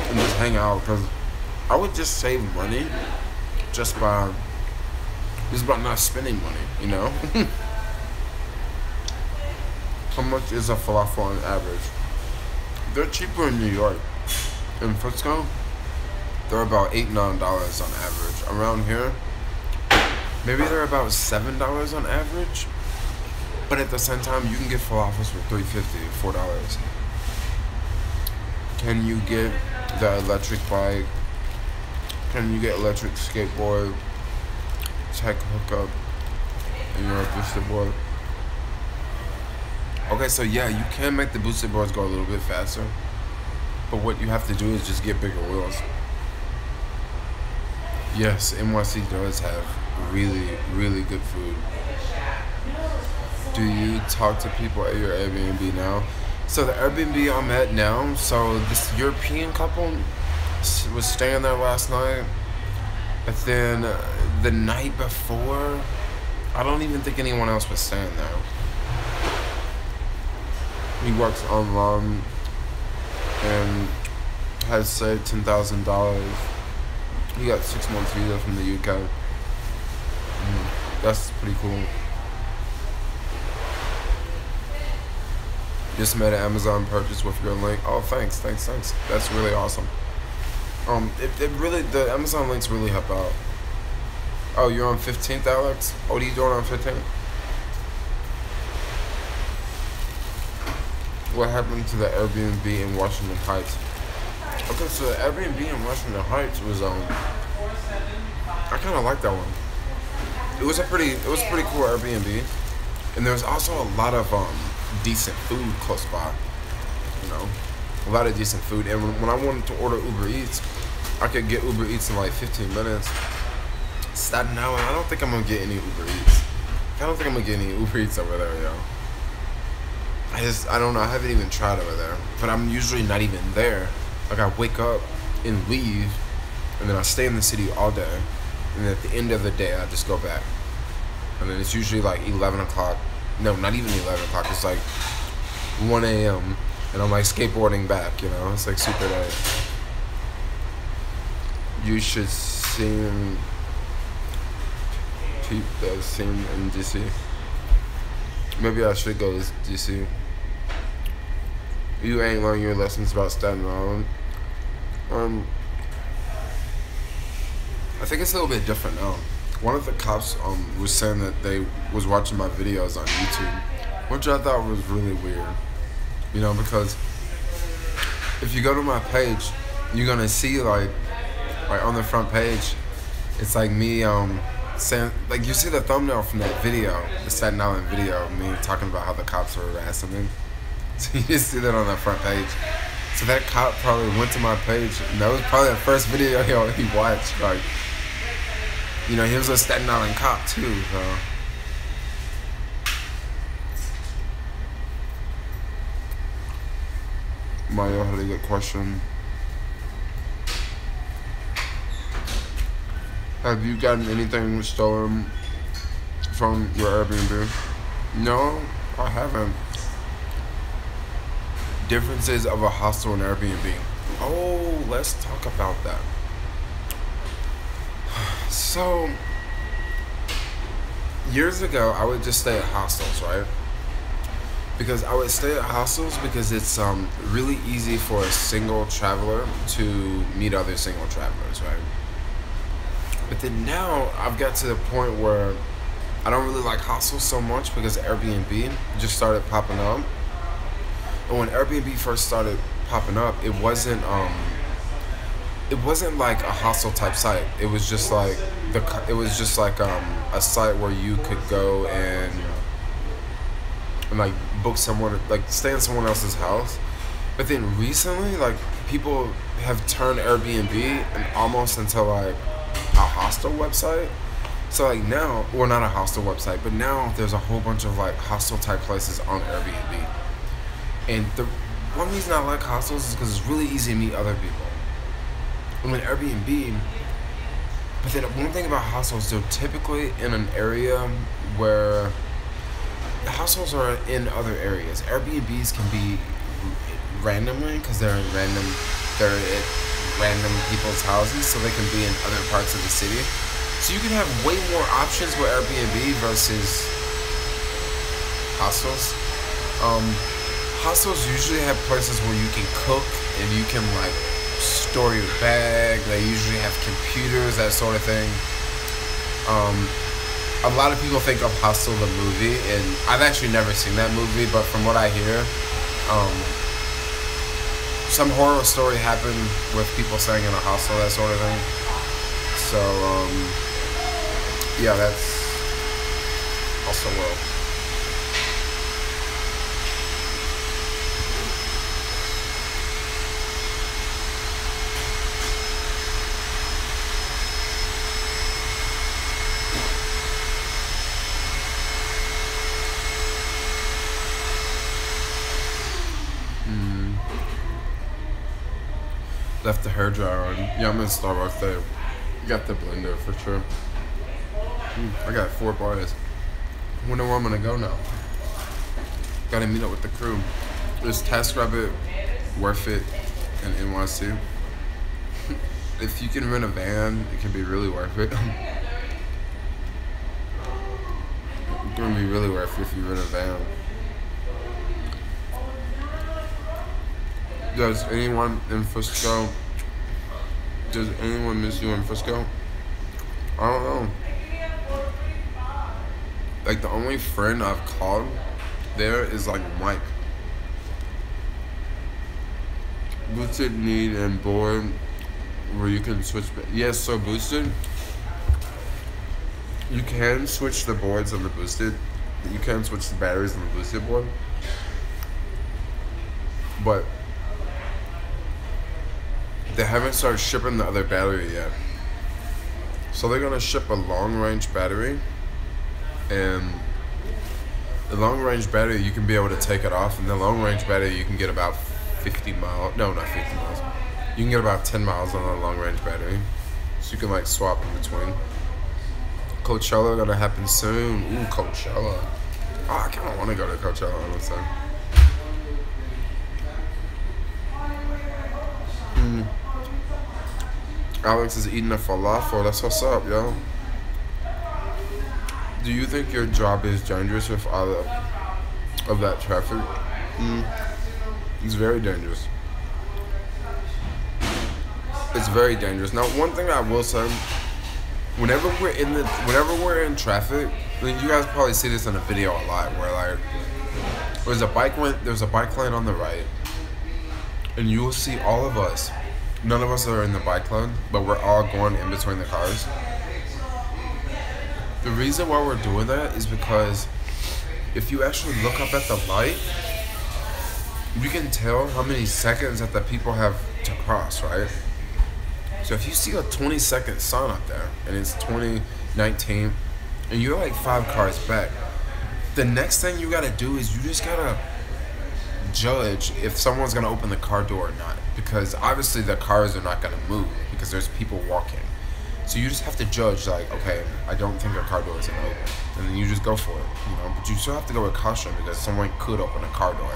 S1: And just hang out, because I would just save money just by not spending money, you know? How much is a falafel on average? They're cheaper in New York. In Frisco, they're about $8, $9 on average. Around here, maybe they're about $7 on average. But at the same time, you can get falafels for $3.50, $4. Can you get the electric bike? Can you get electric skateboard? Tech hookup, and you're a boosted board. Okay, so yeah, you can make the boosted boards go a little bit faster, but what you have to do is just get bigger wheels. Yes, NYC does have really, really good food. Do you talk to people at your Airbnb now? So the Airbnb I'm at now, so this European couple was staying there last night, but then the night before, I don't even think anyone else was staying there. He works online and has saved $10,000. He got 6 months visa from the UK. That's pretty cool. Just made an Amazon purchase with your link. Oh, thanks. That's really awesome. It really, the Amazon links really help out. Oh, you're on 15th, Alex? What are you doing on 15th? What happened to the Airbnb in Washington Heights? Okay, so the Airbnb in Washington Heights was I kind of like that one. It was a pretty cool Airbnb, and there's also a lot of decent food close by. You know, a lot of decent food. And when I wanted to order Uber Eats, I could get Uber Eats in like 15 minutes. Staten Island, I don't think I'm gonna get any Uber Eats. I don't think I'm gonna get any Uber Eats over there, yo. I don't know. I haven't even tried over there, but I'm usually not even there. Like, I wake up and leave, and then I stay in the city all day, and at the end of the day, I just go back. And then it's usually like 11 o'clock. No, not even 11 o'clock. It's like 1 a.m., and I'm like skateboarding back, you know? It's like super late. You should see peep that scene in DC. Maybe I should go to DC. You ain't learning your lessons about Staten Island. I think it's a little bit different now. One of the cops was saying that they was watching my videos on YouTube, which I thought was really weird. You know, because if you go to my page, you're gonna see like on the front page, it's like me saying, like, you see the thumbnail from that video, the Staten Island video, me talking about how the cops were harassing me. So you just see that on the front page. So that cop probably went to my page, and that was probably the first video he watched. Like, you know, he was a Staten Island cop too, so. Mario had a good question. Have you gotten anything stolen from your Airbnb? No, I haven't. Differences of a hostel and Airbnb. Oh, let's talk about that. So, years ago, I would just stay at hostels, right? Because I would stay at hostels because it's really easy for a single traveler to meet other single travelers, right? But then now, I've got to the point where I don't really like hostels so much because Airbnb just started popping up. And when Airbnb first started popping up, it wasn't like a hostel type site. It was just like a site where you could go and like book someone, like stay in someone else's house. But then recently, like, people have turned Airbnb almost into like a hostel website. So like now, well, not a hostel website, but now there's a whole bunch of like hostel type places on Airbnb. And the one reason I like hostels is because it's really easy to meet other people. And with Airbnb, but then one thing about hostels, they're typically in an area where households are in other areas. Airbnbs can be randomly because they're at random people's houses, so they can be in other parts of the city. So you can have way more options with Airbnb versus hostels. Hostels usually have places where you can cook and you can like store your bag. They usually have computers, that sort of thing. A lot of people think of Hostel the movie, and I've actually never seen that movie, but from what I hear, some horror story happened with people staying in a hostel, that sort of thing. So, yeah, that's also well. Left the hair dryer on. Yeah, I'm in Starbucks there. Got the blender for sure. I got 4 bars. Wonder where I'm gonna go now. Gotta meet up with the crew. Is TaskRabbit worth it in NYC? If you can rent a van, it can be really worth it. It's gonna be really worth it if you rent a van. Does anyone in Frisco? Does anyone miss you in Frisco? I don't know. Like, the only friend I've called there is like Mike. Boosted, Need, and Board, where you can switch. Yes, so Boosted, you can switch the boards on the Boosted. You can switch the batteries on the Boosted board. But they haven't started shipping the other battery yet. So they're gonna ship a long-range battery, and the long-range battery, you can be able to take it off, and the long-range battery, you can get about 50 miles. No, not 50 miles. You can get about 10 miles on a long-range battery. So you can like swap in between. Coachella gonna happen soon. Ooh, Coachella. Oh, I kinda wanna go to Coachella, honestly. Alex is eating a falafel. That's what's up, yo. Do you think your job is dangerous with all of that traffic? It's very dangerous. It's very dangerous. Now, one thing I will say, whenever we're in traffic, I mean, you guys probably see this in a video a lot, where like there's a bike lane on the right, and you will see all of us. None of us are in the bike lane, but we're all going in between the cars. The reason why we're doing that is because if you actually look up at the light, you can tell how many seconds that the people have to cross, right? So if you see a 20-second sign up there, and it's 2019, and you're like 5 cars back, the next thing you gotta do is you just gotta judge if someone's gonna open the car door or not, because obviously the cars are not gonna move because there's people walking. So you just have to judge, like, okay, I don't think a car door is gonna open, and then you just go for it, you know. But you still have to go with caution because someone could open a car door,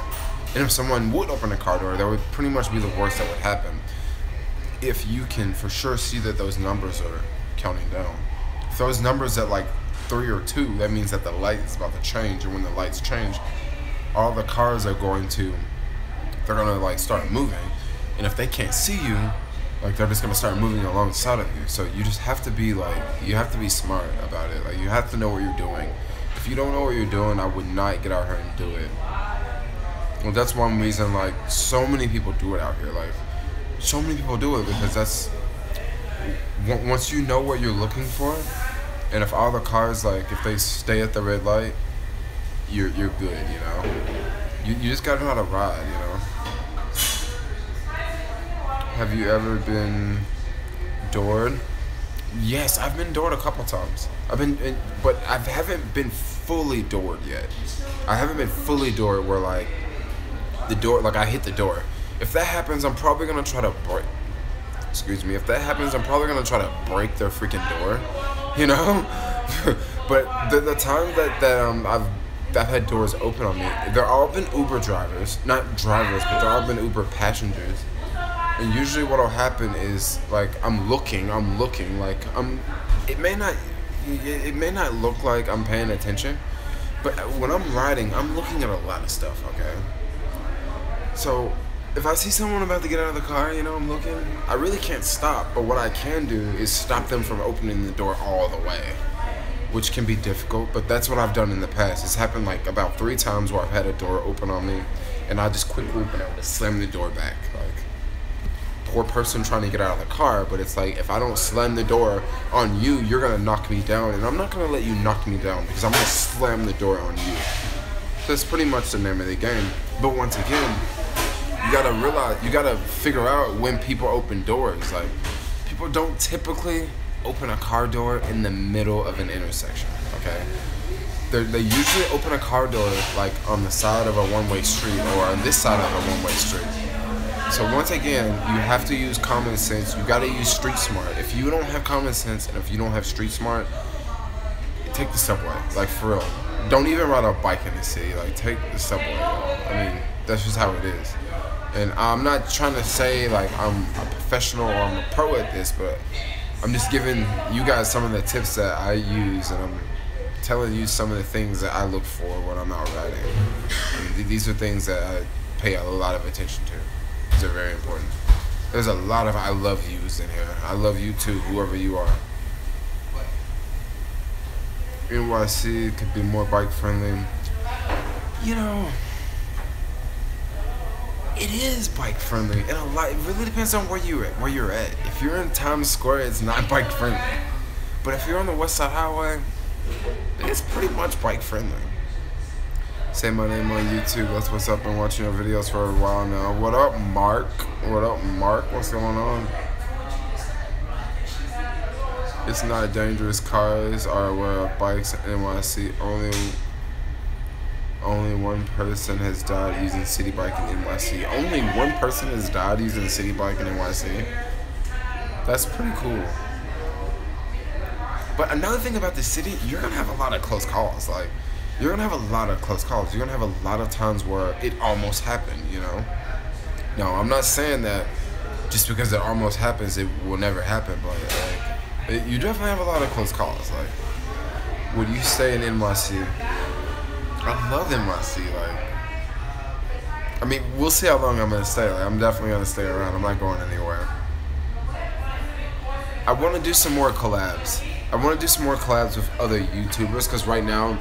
S1: and if someone would open a car door, that would pretty much be the worst that would happen. If you can for sure see that those numbers are counting down, if those numbers at like 3 or 2, that means that the light is about to change, and when the lights change, all the cars are they're gonna like start moving, and if they can't see you, like they're just gonna start moving alongside of you. So you just have to be like, you have to be smart about it. Like, you have to know what you're doing. If you don't know what you're doing, I would not get out here and do it. Well, that's one reason like so many people do it out here. Like, so many people do it because that's, once you know what you're looking for, and if all the cars, like, if they stay at the red light, you're good, you know. You just gotta know how to ride, you know. Have you ever been doored? Yes, I've been doored a couple times. But I haven't been fully doored yet. I haven't been fully doored where like the door, like I hit the door. If that happens, I'm probably gonna try to break. Excuse me. If that happens, I'm probably gonna try to break their freaking door, you know. But the time that I've had doors open on me. They're all been Uber drivers, not drivers, but they're all been Uber passengers. And usually what'll happen is like I'm looking, like it may not look like I'm paying attention, but when I'm riding, I'm looking at a lot of stuff, okay? So if I see someone about to get out of the car, I'm looking, I really can't stop, but what I can do is stop them from opening the door all the way, which can be difficult, but that's what I've done in the past. It's happened like about 3 times where I've had a door open on me, and I just quickly been able to slam the door back. Like, poor person trying to get out of the car, but it's like, if I don't slam the door on you, you're gonna knock me down, and I'm not gonna let you knock me down because I'm gonna slam the door on you. So that's pretty much the name of the game. But once again, you gotta realize, you gotta figure out when people open doors. Like, people don't typically open a car door in the middle of an intersection, okay? They usually open a car door like on the side of a one-way street or on this side of a one-way street. So once again, you have to use common sense. You gotta use street smart. If you don't have common sense and if you don't have street smart, take the subway. Like, for real. Don't even ride a bike in the city. Like, take the subway, y'all. I mean, that's just how it is. And I'm not trying to say like I'm a professional or I'm a pro at this, but I'm just giving you guys some of the tips that I use, and I'm telling you some of the things that I look for when I'm out riding. And these are things that I pay a lot of attention to. These are very important. There's a lot of I love yous in here. I love you too, whoever you are. NYC could be more bike friendly. It is bike friendly, and it really depends on where you're at. If you're in Times Square, it's not bike friendly. But if you're on the West Side Highway, it's pretty much bike friendly. Say my name on YouTube. That's what's up. Been watching your videos for a while now. What up, Mark? What up, Mark? What's going on? It's not dangerous. Cars are aware of bikes in NYC. Only one person has died using city bike in NYC. Only one person has died using city bike in NYC. That's pretty cool. But another thing about the city, you're gonna have a lot of close calls. Like, you're gonna have a lot of close calls. You're gonna have a lot of times where it almost happened, No, I'm not saying that just because it almost happens, it will never happen. But like, you definitely have a lot of close calls. Like, would you stay in NYC? I love NYC. Like, I mean, we'll see how long I'm gonna stay. Like, I'm definitely gonna stay around. I'm not going anywhere. I want to do some more collabs. I want to do some more collabs with other YouTubers, because right now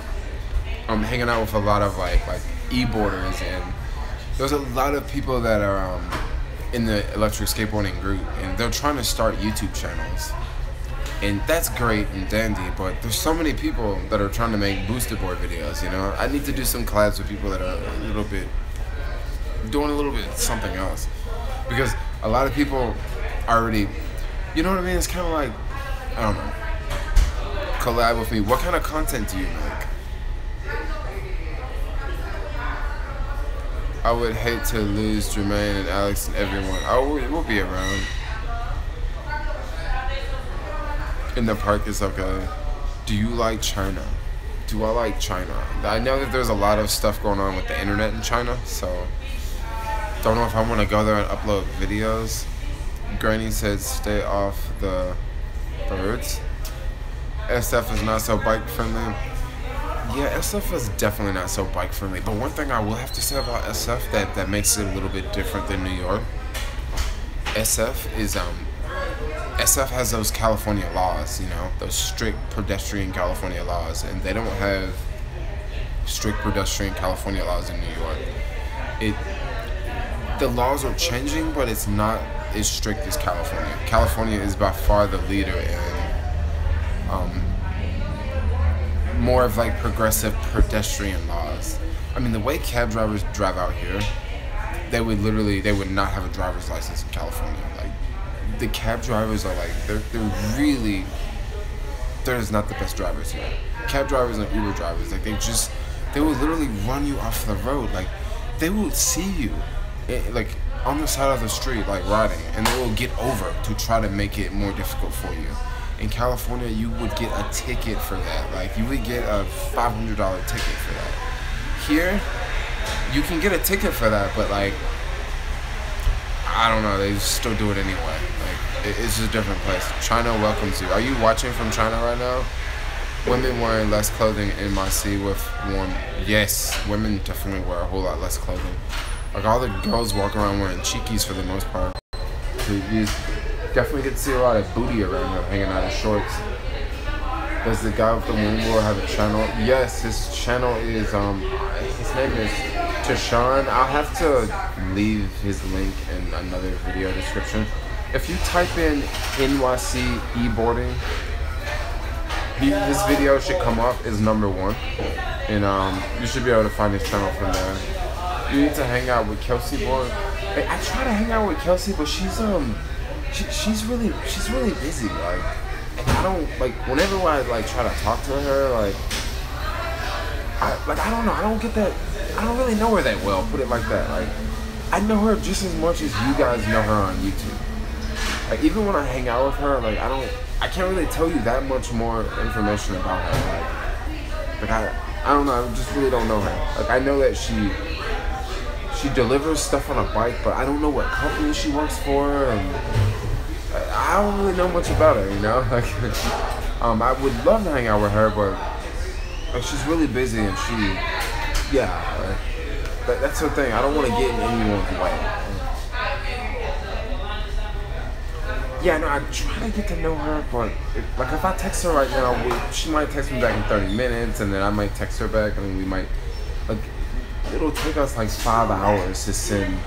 S1: I'm hanging out with a lot of like e-boarders, and there's a lot of people that are in the electric skateboarding group, and they're trying to start YouTube channels. And that's great and dandy, but there's so many people that are trying to make boosted board videos, I need to do some collabs with people that are doing a little bit something else. Because a lot of people already, you know what I mean? It's kind of like, I don't know, collab with me. What kind of content do you make? I would hate to lose Jermaine and Alex and everyone. We'll be around. In the park is okay. Do you like China? Do I like China? I know that there's a lot of stuff going on with the internet in China, so don't know if I want to go there and upload videos. Granny said stay off the birds. SF is not so bike friendly. Yeah, SF is definitely not so bike friendly. But one thing I will have to say about SF that makes it a little bit different than New York. SF has those California laws, those strict pedestrian California laws, and they don't have strict pedestrian California laws in New York. The laws are changing, but it's not as strict as California. California is by far the leader in more of like progressive pedestrian laws. I mean, the way cab drivers drive out here, they would not have a driver's license in California. Like, the cab drivers are like, there's not the best drivers here. Cab drivers and Uber drivers, like, they will literally run you off the road. Like, they will see you, like, on the side of the street, like, riding, and they will get over to try to make it more difficult for you. In California, you would get a ticket for that. Like, you would get a $500 ticket for that. here, you can get a ticket for that, but like, I don't know, they still do it anyway. Like, it's just a different place. China welcomes you. Are you watching from China right now? Women wearing less clothing in my sea with warm. Yes, women definitely wear a whole lot less clothing. Like, all the girls walk around wearing cheekies for the most part. You definitely get to see a lot of booty around here hanging out in shorts. Does the guy with the wingboard have a channel? Yes, his channel is, his name is Tashawn. I'll have to leave his link in another video description. If you type in NYC e-boarding, his video should come up as #1. And you should be able to find his channel from there. You need to hang out with Kelsey more. Like, I try to hang out with Kelsey, but she's really busy. Like, I don't, like, whenever I like try to talk to her, like I don't know, I don't get that. I don't really know her that well. Put it like that. Like, I know her just as much as you guys know her on YouTube. Like, even when I hang out with her, like, I can't really tell you that much more information about her. Like I don't know. I just really don't know her. Like, I know that she delivers stuff on a bike, but I don't know what company she works for, and I don't really know much about her, you know? Like, I would love to hang out with her, but like, she's really busy, and that's her thing. I don't want to get in anyone's way. Yeah, no, I try to get to know her, but like, if I text her right now, she might text me back in 30 minutes, and then I might text her back, and then we might, like, it'll take us like 5 hours to send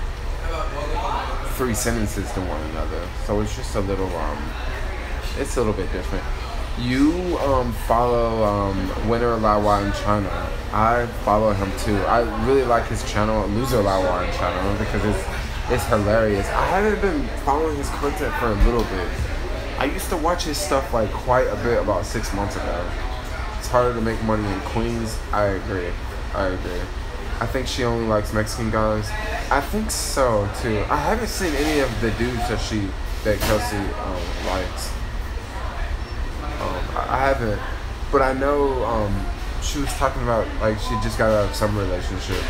S1: 3 sentences to one another. So it's just a little, it's a little bit different. You follow Winner Lawa in China. I follow him too. I really like his channel, Loser Lawa in China, because it's hilarious. I haven't been following his content for a little bit. I used to watch his stuff like quite a bit about 6 months ago. It's harder to make money in Queens. I agree. I think she only likes Mexican guys. I think so too. I haven't seen any of the dudes that Kelsey likes. I haven't, but I know she was talking about, like, she just got out of some relationship.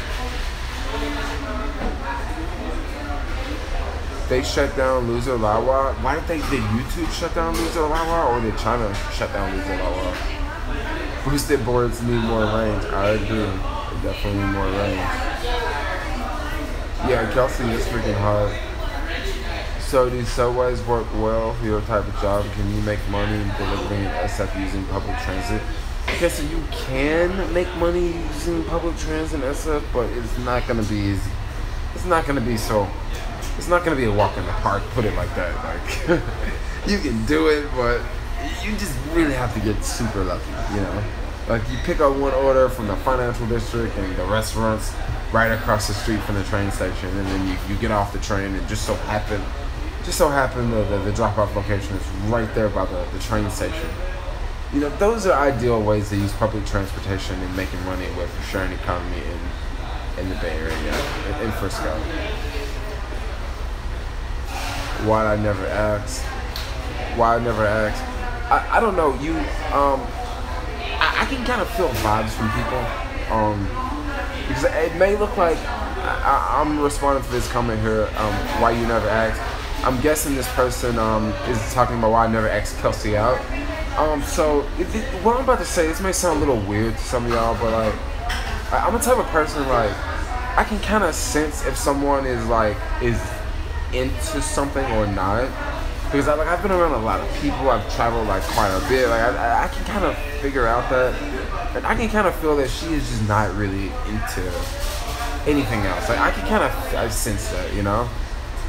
S1: They shut down Loser Lawa. Why did YouTube shut down Loser Lawa, or did China shut down Loser Lawa? Boosted boards need more range. I agree. Definitely more range. Yeah, Kelsey is freaking hard. So do subways work well for your type of job? Can you make money delivering SF using public transit? Okay, so you can make money using public transit and SF, but it's not gonna be easy. It's not gonna be a walk in the park, put it like that. Like, you can do it, but you just really have to get super lucky, you know? Like, you pick up one order from the financial district and the restaurant's right across the street from the train station, and then you get off the train, and just so happen the drop-off location is right there by the train station. You know, those are ideal ways to use public transportation and making money with the sharing economy in the Bay Area, in Frisco. Why I never asked? I don't know. I can kind of feel vibes from people, because it may look like I'm responding to this comment here. Why you never asked? I'm guessing this person is talking about why I never asked Kelsey out. So what I'm about to say, this may sound a little weird to some of y'all, but like, I'm the type of person, like, I can kind of sense if someone is into something or not, because I've been around a lot of people. I've traveled like quite a bit. Like, I can kind of figure out that, and I can kind of feel that she is just not really into anything else. Like, I can kind of sense that, you know.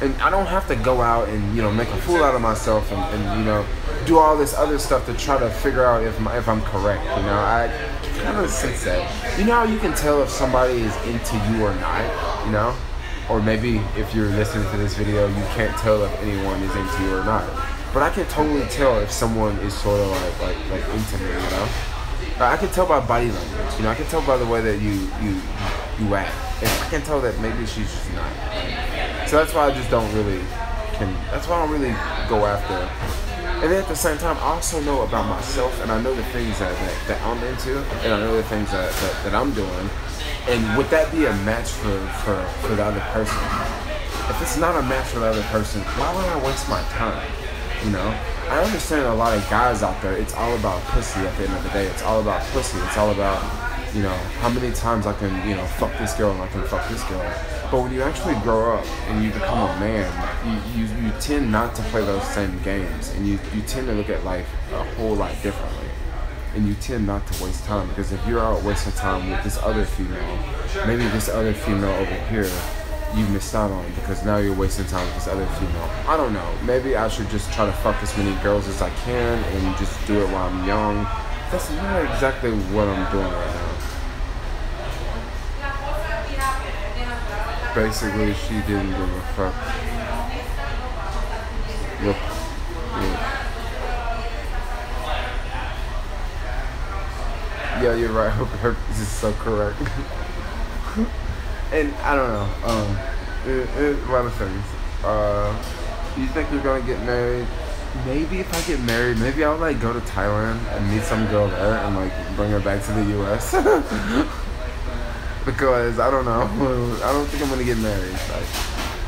S1: And I don't have to go out and, you know, make a fool out of myself and you know, do all this other stuff to try to figure out if I'm correct, you know. I kind of sense that. You know how you can tell if somebody is into you or not, you know? Or maybe if you're listening to this video, you can't tell if anyone is into you or not. But I can totally tell if someone is sort of like into me, you know? I can tell by body language, you know? I can tell by the way that you act. And I can tell that maybe she's just not. So that's why I just don't really that's why I don't really go after And then at the same time, I also know about myself, and I know the things that I'm into, and I know the things that I'm doing. And would that be a match for the other person? If it's not a match for the other person, why would I waste my time? You know? I understand a lot of guys out there, it's all about pussy at the end of the day. It's all about pussy. It's all about, you know, how many times I can, you know, fuck this girl and I can fuck this girl. But when you actually grow up and you become a man, you tend not to play those same games. And you tend to look at life a whole lot differently. And you tend not to waste time. Because if you're out wasting time with this other female, maybe this other female over here, you missed out on, because now you're wasting time with this other female. I don't know. Maybe I should just try to fuck as many girls as I can and just do it while I'm young. That's not exactly what I'm doing right now. Basically, she didn't give a fuck. Look. Yeah, you're right. This is so correct. And I don't know. A lot of things. You think you're gonna get married? Maybe if I get married, maybe I'll like go to Thailand and meet some girl there and like bring her back to the U.S. Because I don't know. I don't think I'm gonna get married. Like,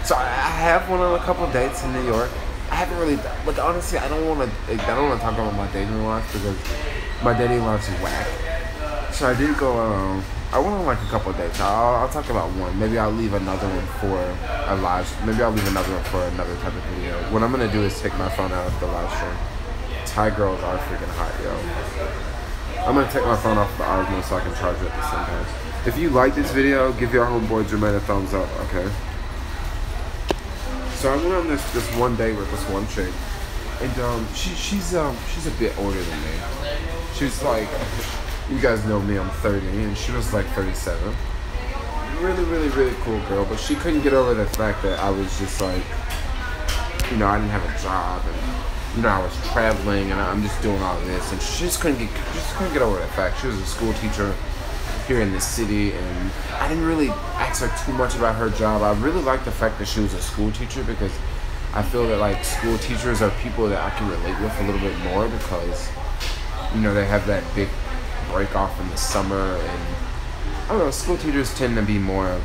S1: so I have went on a couple dates in New York. I haven't really, like, honestly, I don't want to talk about my dating life because my dating life's whack. So I did go. I went on like a couple of dates. I'll talk about one. Maybe I'll leave another one for a live. Maybe I'll leave another one for another type of video. What I'm gonna do is take my phone out of the live stream. Thai girls are freaking hot, yo. I'm gonna take my phone off the original so I can charge it at the same time. If you like this video, give your homeboy Jermaine a thumbs up, okay? So I went on this one date with this one chick, and she's a bit older than me. She's like, you guys know me, I'm 30, and she was like 37. Really, really, really cool girl, but she couldn't get over the fact that I was just like, you know, I didn't have a job, and you know, I was traveling, and I'm just doing all this, and she just couldn't get over the fact. She was a school teacher here in the city, and I didn't really ask her too much about her job. I really liked the fact that she was a school teacher because I feel that like school teachers are people that I can relate with a little bit more because, you know, they have that big break off in the summer, and I don't know, school teachers tend to be more,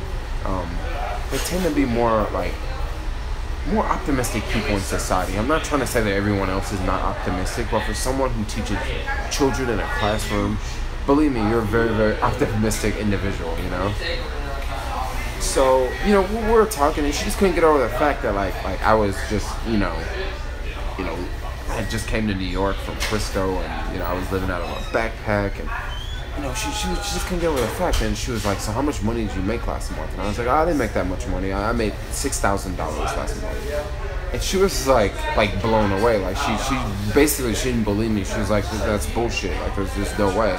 S1: more optimistic people in society. I'm not trying to say that everyone else is not optimistic, but for someone who teaches children in a classroom, believe me, you're a very, very optimistic individual, you know? So, you know, we were talking, and she just couldn't get over the fact that, like I was just, you know, I just came to New York from Frisco, and, you know, I was living out of a backpack, and, you know, she just couldn't get over the fact, and she was like, so how much money did you make last month? And I was like, oh, I didn't make that much money. I made $6,000 last month. And she was like blown away. Like she basically, she didn't believe me. She was like, that's bullshit. Like there's just no way.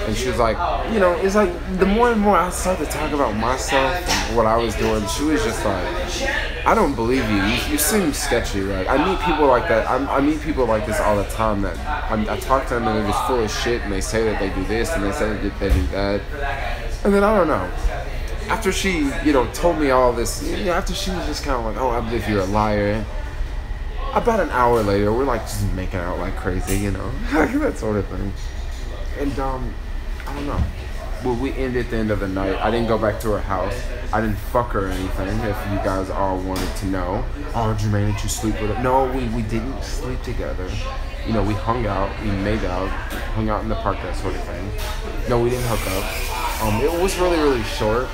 S1: And she was like, you know, it's like the more and more I started to talk about myself and what I was doing, she was just like, I don't believe you. You seem sketchy. Like I meet people like that. I meet people like this all the time. That I talk to them and they're just full of shit, and they say that they do this and they say that they do that. And then I don't know. After she, you know, told me all this, you know, after she was just kind of like, oh, I believe you're a liar. About an hour later, we're like just making out like crazy, you know, that sort of thing. And I don't know. Well, we ended at the end of the night. I didn't go back to her house. I didn't fuck her or anything. If you guys all wanted to know, oh, Jermaine, did you sleep with her? No, we didn't sleep together. You know, we hung out, we made out, hung out in the park, that sort of thing. No, we didn't hook up. It was really, really short.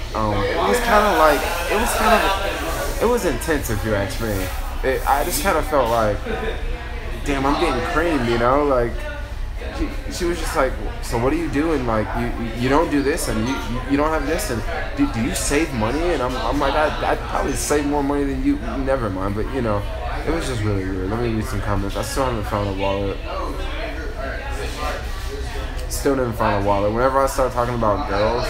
S1: It was intense if you ask me. I just kind of felt like, damn, I'm getting creamed, you know? Like, she was just like, so what are you doing? Like, you don't do this, and you don't have this, and do you save money? And I'm like, I'd probably save more money than you. Never mind, but you know, it was just really weird. Let me read some comments. I still haven't found a wallet. Still didn't find a wallet. Whenever I start talking about girls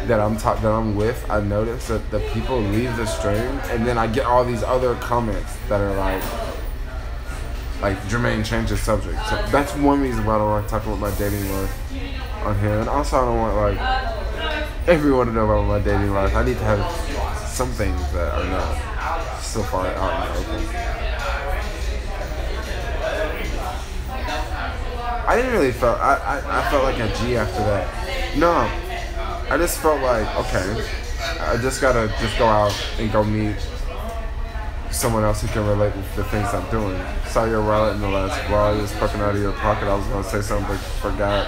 S1: that I'm with, I notice that the people leave the stream, and then I get all these other comments that are like Jermaine, change the subject. So that's one reason why I don't like talking about my dating life on here. And also I don't want like everyone to know about my dating life. I need to have some things that are not so far out in the open. I didn't really felt, I felt like a G after that. No, I just felt like, okay, I just gotta just go out and go meet someone else who can relate with the things I'm doing. Saw your wallet in the last vlog, it's poking out of your pocket. I was gonna say something but forgot.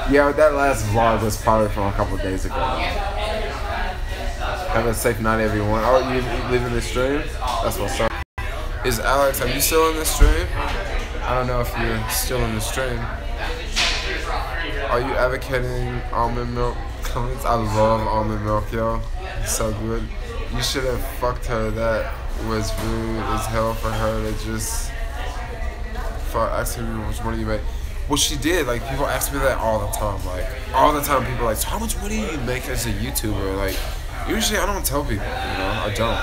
S1: Yeah, that last vlog was probably from a couple days ago. Have a safe night, everyone. Oh, you leaving the stream? That's what's up. Is Alex, are you still in the stream? I don't know if you're still in the stream. Are you advocating almond milk comments? I love almond milk, yo. It's so good. You should have fucked her. That was rude as hell for her to just asking me how much money you make. Well, she did. Like, people ask me that all the time. Like, all the time people are like, so how much money do you make as a YouTuber? Like, usually I don't tell people, I don't.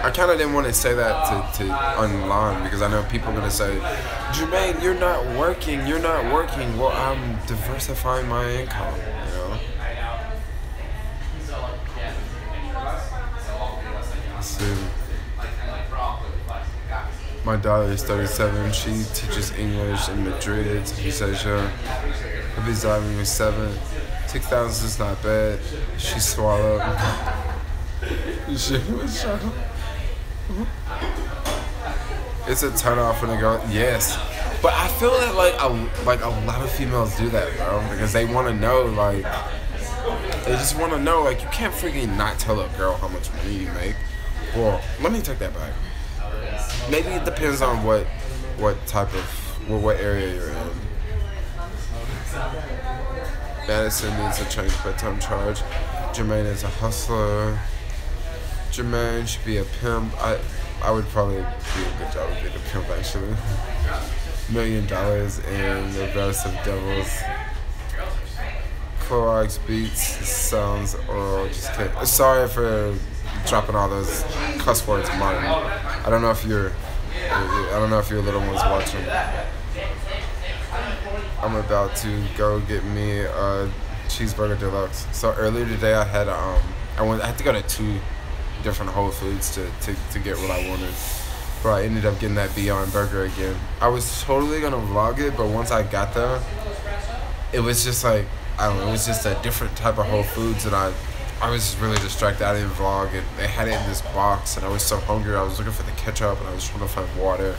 S1: I kind of didn't want to say that to online because I know people are going to say, Jermaine, you're not working. Well, I'm diversifying my income, Let's see. My daughter is 37. She teaches English in Madrid. He says, I'll be driving with 7. 6,000 is not bad. She swallowed. She was shut up. It's a turn off when they go, yes. But I feel that like a lot of females do that, bro, because they want to know, like, they just want to know, like, you can't freaking not tell a girl how much money you make. Well, let me take that back. Maybe it depends on what type of, what area you're in. Madison needs to change bedtime charge. Jermaine is a hustler. Jermaine should be a pimp. I would probably do a good job of being a pimp, actually. $1 million and the best of devils. Clorox Beats sounds oral. Just kidding. Sorry for dropping all those cuss words, Martin. I don't know if your little one's watching. I'm about to go get me a cheeseburger deluxe. So earlier today I had I had to go to 2 different Whole Foods to get what I wanted. But I ended up getting that Beyond Burger again. I was totally gonna vlog it, but once I got there, it was just like, I don't know, it was just a different type of Whole Foods, and I was really distracted. I didn't vlog, and they had it in this box, and I was so hungry. I was looking for the ketchup, and I was trying to find water.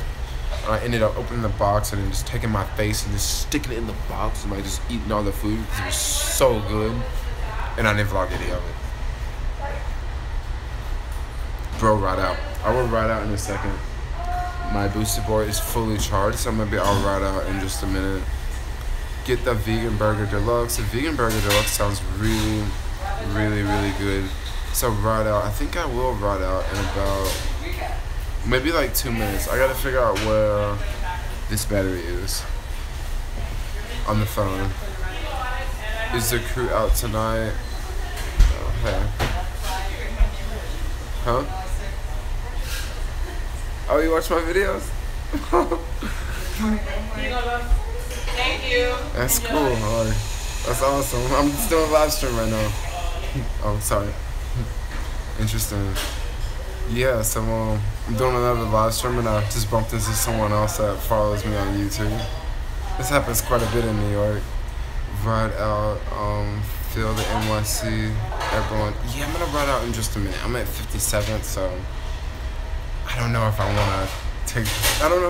S1: And I ended up opening the box and then just taking my face and just sticking it in the box and like just eating all the food because it was so good. And I didn't vlog any of it. Bro, ride out. I will ride out in a second. My booster board is fully charged, so I'll ride out in just a minute. Get the vegan burger deluxe. The vegan burger deluxe sounds really, really, really good. So ride out. I think I will ride out in about maybe like 2 minutes. I gotta figure out where this battery is on the phone. Is the crew out tonight? Oh, hey. Huh? Oh, you watch my videos?
S2: Thank you.
S1: That's cool. Right. That's awesome. I'm just doing a live stream right now. Oh, sorry. Interesting. Yeah, so I'm doing another live stream and I just bumped into someone else that follows me on YouTube. This happens quite a bit in New York. Ride out, feel the NYC, everyone. Yeah, I'm gonna ride out in just a minute. I'm at 57th, so I don't know if I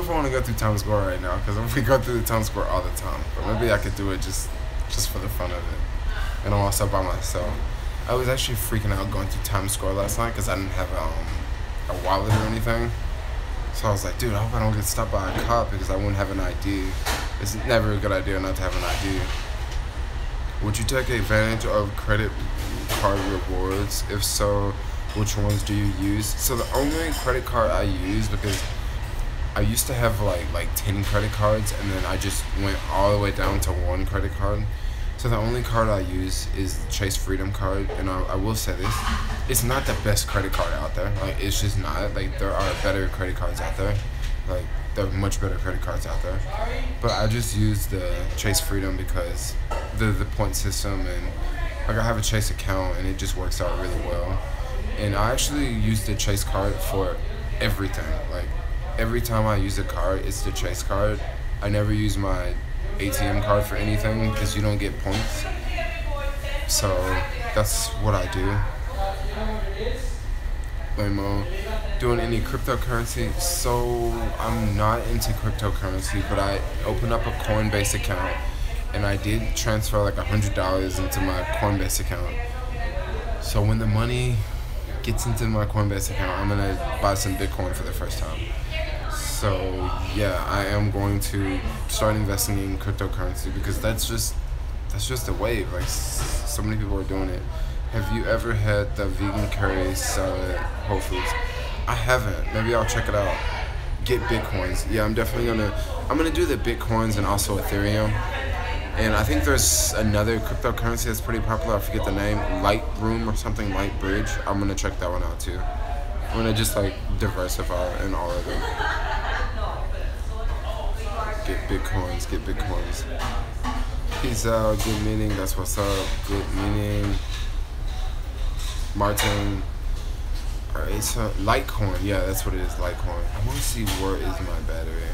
S1: wanna go through Times Square right now, because we go through the Times Square all the time. But maybe I could do it just for the fun of it. And I'm also by myself. I was actually freaking out going through Times Square last night because I didn't have a wallet or anything. So I was like, dude, I hope I don't get stopped by a cop because I wouldn't have an ID. It's never a good idea not to have an ID. Would you take advantage of credit card rewards? If so, which ones do you use? So the only credit card I use, because I used to have like 10 credit cards and then I just went all the way down to 1 credit card. So the only card I use is the Chase Freedom card, and I will say this, it's not the best credit card out there. Like, it's just not. Like, there are better credit cards out there. Like, there are much better credit cards out there. But I just use the Chase Freedom because the point system, and like I have a Chase account and it just works out really well. And I actually use the Chase card for everything. Like, every time I use a card, it's the Chase card. I never use my ATM card for anything because you don't get points. So that's what I do. Waymo, doing any cryptocurrency? So I'm not into cryptocurrency, but I opened up a Coinbase account and I did transfer like $100 into my Coinbase account. So when the money gets into my Coinbase account, I'm gonna buy some Bitcoin for the first time. So yeah, I am going to start investing in cryptocurrency because that's just a wave. Like so many people are doing it. Have you ever had the vegan curry salad at Whole Foods? I haven't. Maybe I'll check it out. Get Bitcoins. Yeah, I'm gonna do the Bitcoins and also Ethereum. And I think there's another cryptocurrency that's pretty popular. I forget the name. Lightroom or something. Lightbridge. I'm gonna check that one out too. I'm gonna just like diversify in all of them. Get Bitcoins. Get Bitcoins. Peace out. Good meeting. That's what's up. Good meeting. Martin. Alright, it's Litecoin. Yeah, that's what it is. Litecoin. I want to see where is my battery.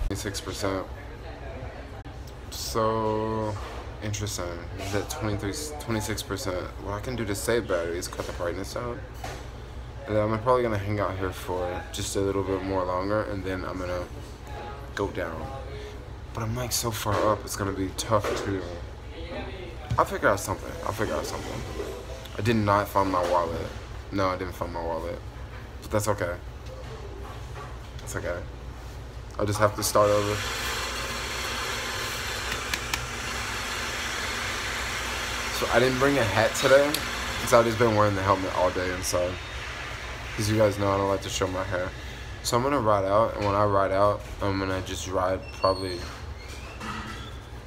S1: 26%. So interesting. Is at 26%. What I can do to save batteries, cut the brightness down. And then I'm probably gonna hang out here for just a little bit more longer, and then I'm gonna go down. But I'm like so far up, it's gonna be tough to. I'll figure out something. I did not find my wallet. No, I didn't find my wallet. But that's okay. That's okay. I'll just have to start over. So I didn't bring a hat today, because I've just been wearing the helmet all day inside. Because you guys know I don't like to show my hair. So I'm gonna ride out, and when I ride out, I'm gonna just ride probably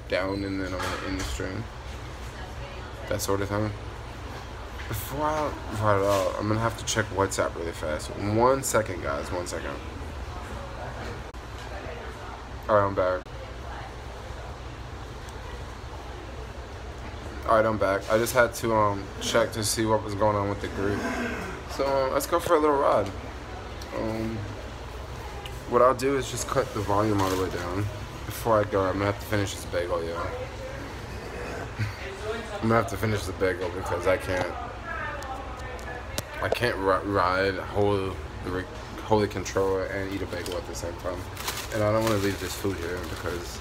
S1: down, and then I'm gonna end the stream. That sort of thing. Before I ride out, I'm gonna have to check WhatsApp really fast. 1 second, guys, 1 second. Alright, I'm back. Alright, I'm back. I just had to check to see what was going on with the group. So let's go for a little ride. What I'll do is just cut the volume all the way down. Before I go, I'm gonna have to finish this bagel, yo. I'm gonna have to finish the bagel because I can't ride, hold the controller and eat a bagel at the same time. And I don't want to leave this food here because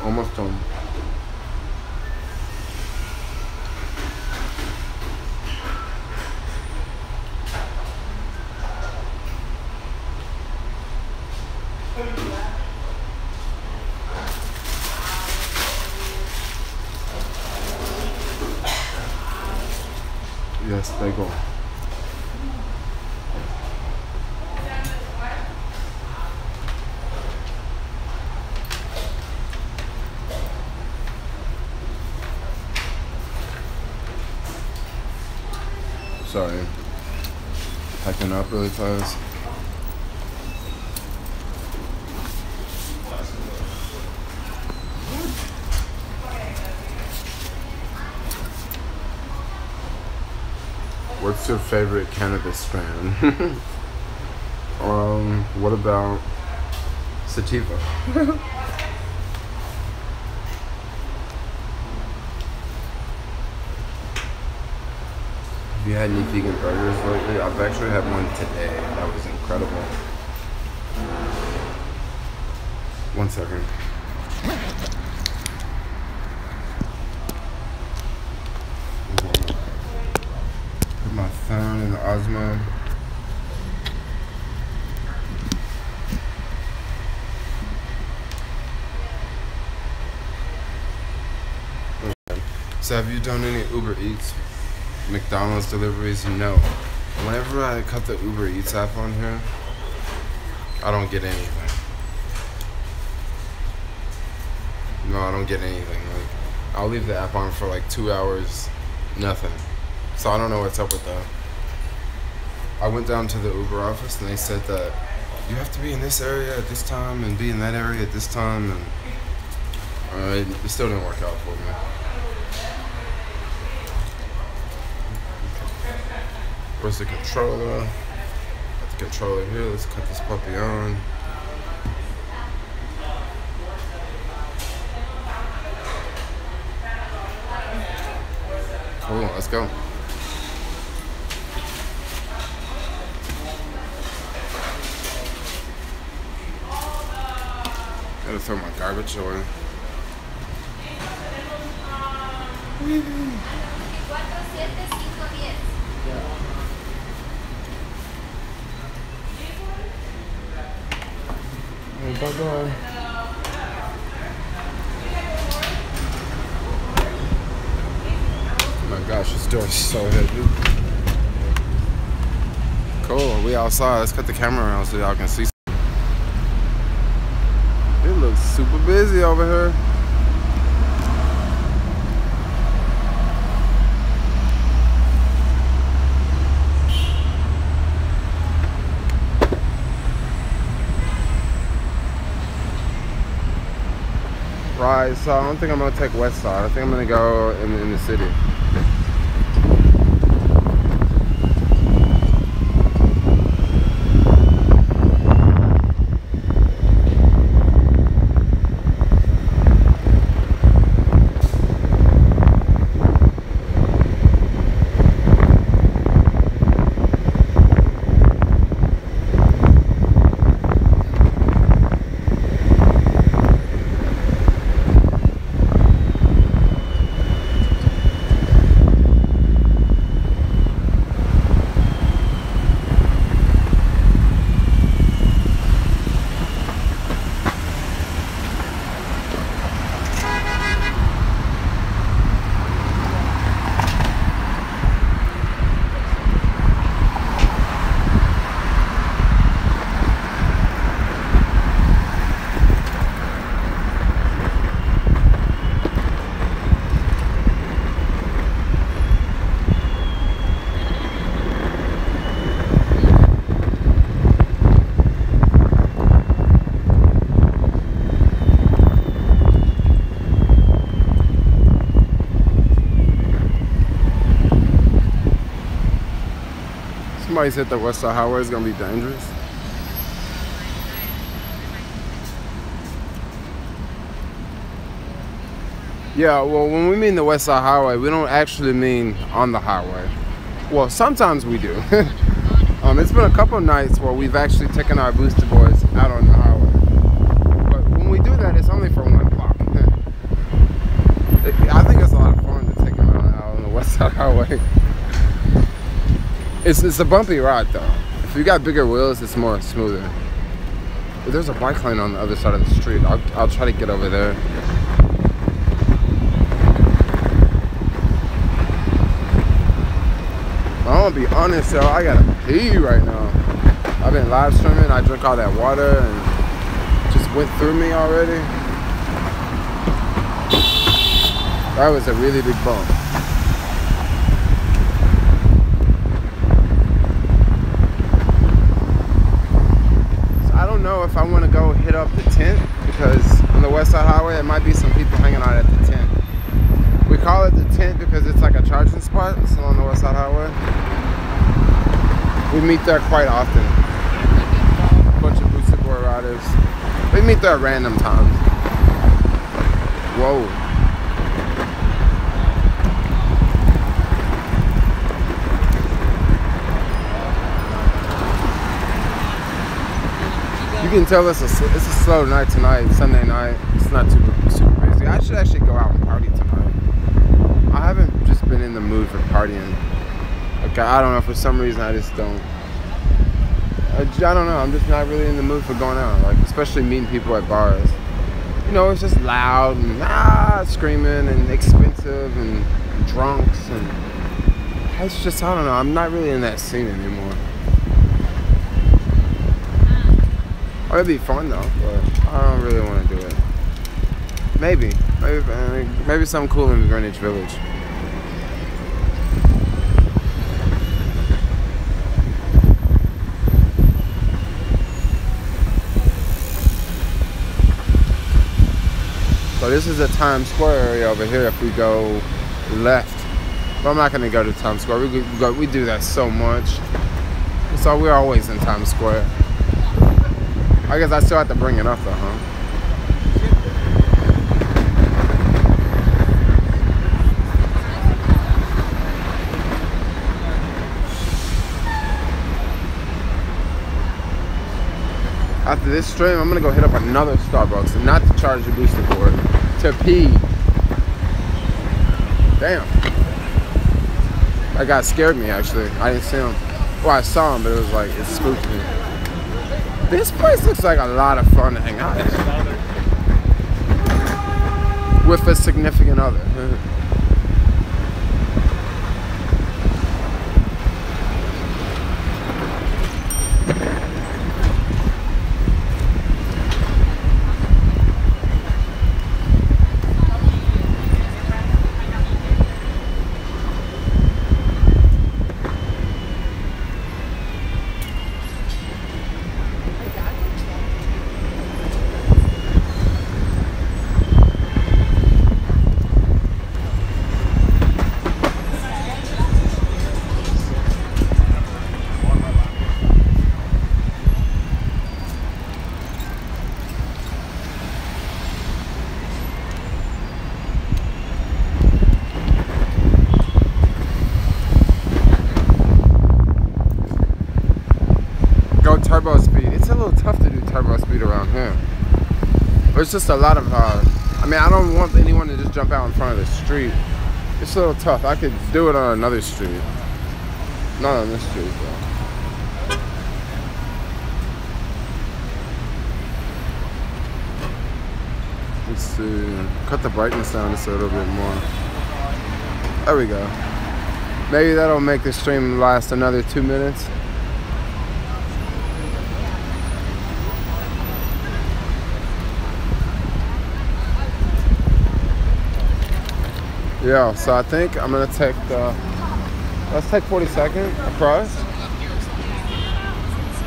S1: almost done. Yes, bagel. Sorry. Packing up really fast. What's your favorite cannabis strain? What about sativa? Have you had any vegan burgers lately? I've actually had one today. That was incredible. 1 second. Put my phone in the Osmo. Okay. So have you done any Uber Eats? McDonald's deliveries? No. Whenever I cut the Uber Eats app on here, I don't get anything. No, I don't get anything. Like, I'll leave the app on for like 2 hours, nothing. So I don't know what's up with that. I went down to the Uber office and they said that you have to be in this area at this time and be in that area at this time, and it still didn't work out for me. Where's the controller? Got the controller here. Let's cut this puppy on. Cool, let's go. Gotta throw my garbage away. Hey, bye-bye. Oh my gosh, this door is so heavy. Cool, we outside. Let's cut the camera around so y'all can see. It looks super busy over here. Right, so I don't think I'm gonna take West Side. I think I'm gonna go in the city. Somebody said the West Side Highway is gonna be dangerous. Yeah, well, when we mean the West Side Highway, we don't actually mean on the highway. Well, sometimes we do. It's been a couple of nights where we've actually taken our booster boys out on the highway. But when we do that, it's only for 1 block. I think it's a lot of fun to take them out on the West Side Highway. It's a bumpy ride though. If you got bigger wheels, it's more smoother. There's a bike lane on the other side of the street. I'll try to get over there. I'm gonna be honest, yo, I gotta pee right now. I've been live streaming. I drank all that water and just went through me already. That was a really big bump. If I want to go hit up the tent, because on the West Side Highway there might be some people hanging out at the tent. We call it the tent because it's like a charging spot. It's on the West Side Highway. We meet there quite often. A bunch of boosted boy riders. We meet there at random times. Whoa. You can tell it's a slow night tonight, Sunday night. It's not super busy. I should actually go out and party tonight. I haven't just been in the mood for partying. Like, I don't know, for some reason I just don't. I don't know, I'm just not really in the mood for going out. Like, especially meeting people at bars. You know, it's just loud and screaming and expensive and drunks, and it's just, I don't know, I'm not really in that scene anymore. It'd be fun though, but I don't really want to do it. Maybe something cool in Greenwich Village. So this is the Times Square area over here if we go left. But I'm not gonna go to Times Square. We do that so much. So we're always in Times Square. I guess I still have to bring it up though, huh? After this stream, I'm gonna go hit up another Starbucks, and not to charge a booster for it, to pee. Damn. That guy scared me actually. I didn't see him. Well, I saw him, but it was like, it spooked me. This place looks like a lot of fun to hang out in. With a significant other. Turbo speed. It's a little tough to do turbo speed around here. There's just a lot of, I mean, I don't want anyone to just jump out in front of the street. It's a little tough. I could do it on another street. Not on this street, though. Let's see. Cut the brightness down just a little bit more. There we go. Maybe that'll make the stream last another 2 minutes. Yeah, so I think I'm gonna take the, let's take 42nd across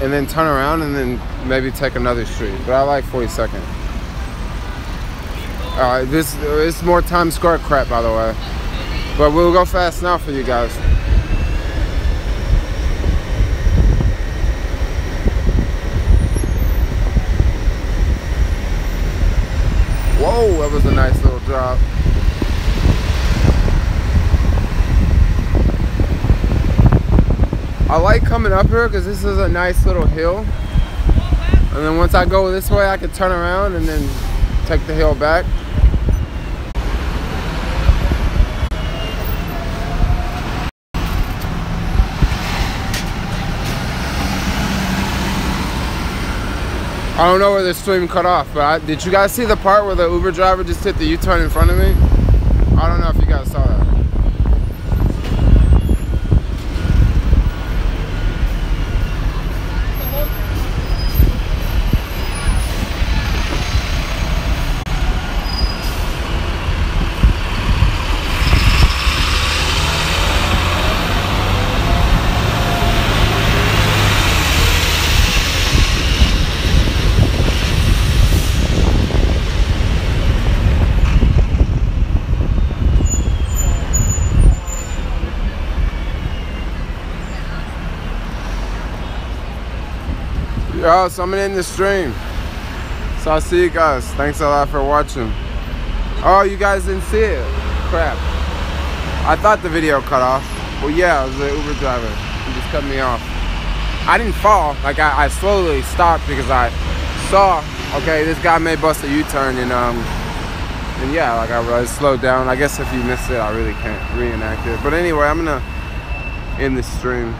S1: and then turn around and then maybe take another street. But I like 42nd. Alright, this is more Times Square crap, by the way. But we'll go fast now for you guys. Whoa, that was a nice little drop. I like coming up here because this is a nice little hill. And then once I go this way, I can turn around and then take the hill back. I don't know where the stream cut off, but did you guys see the part where the Uber driver just hit the U-turn in front of me? I don't know if you guys saw that. Yo, so I'm gonna end the stream. So I'll see you guys. Thanks a lot for watching. Oh, you guys didn't see it? Crap. I thought the video cut off. Well, yeah, it was the Uber driver. He just cut me off. I didn't fall. Like, I slowly stopped because I saw, okay, this guy may bust a U-turn and yeah, like I slowed down. I guess if you missed it, I really can't reenact it. But anyway, I'm gonna end the stream.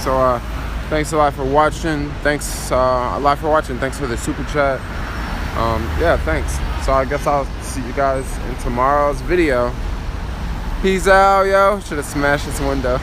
S1: So, thanks a lot for watching. Thanks a lot for watching. Thanks for the super chat. Yeah, thanks. So I guess I'll see you guys in tomorrow's video. Peace out, yo. Should have smashed this window.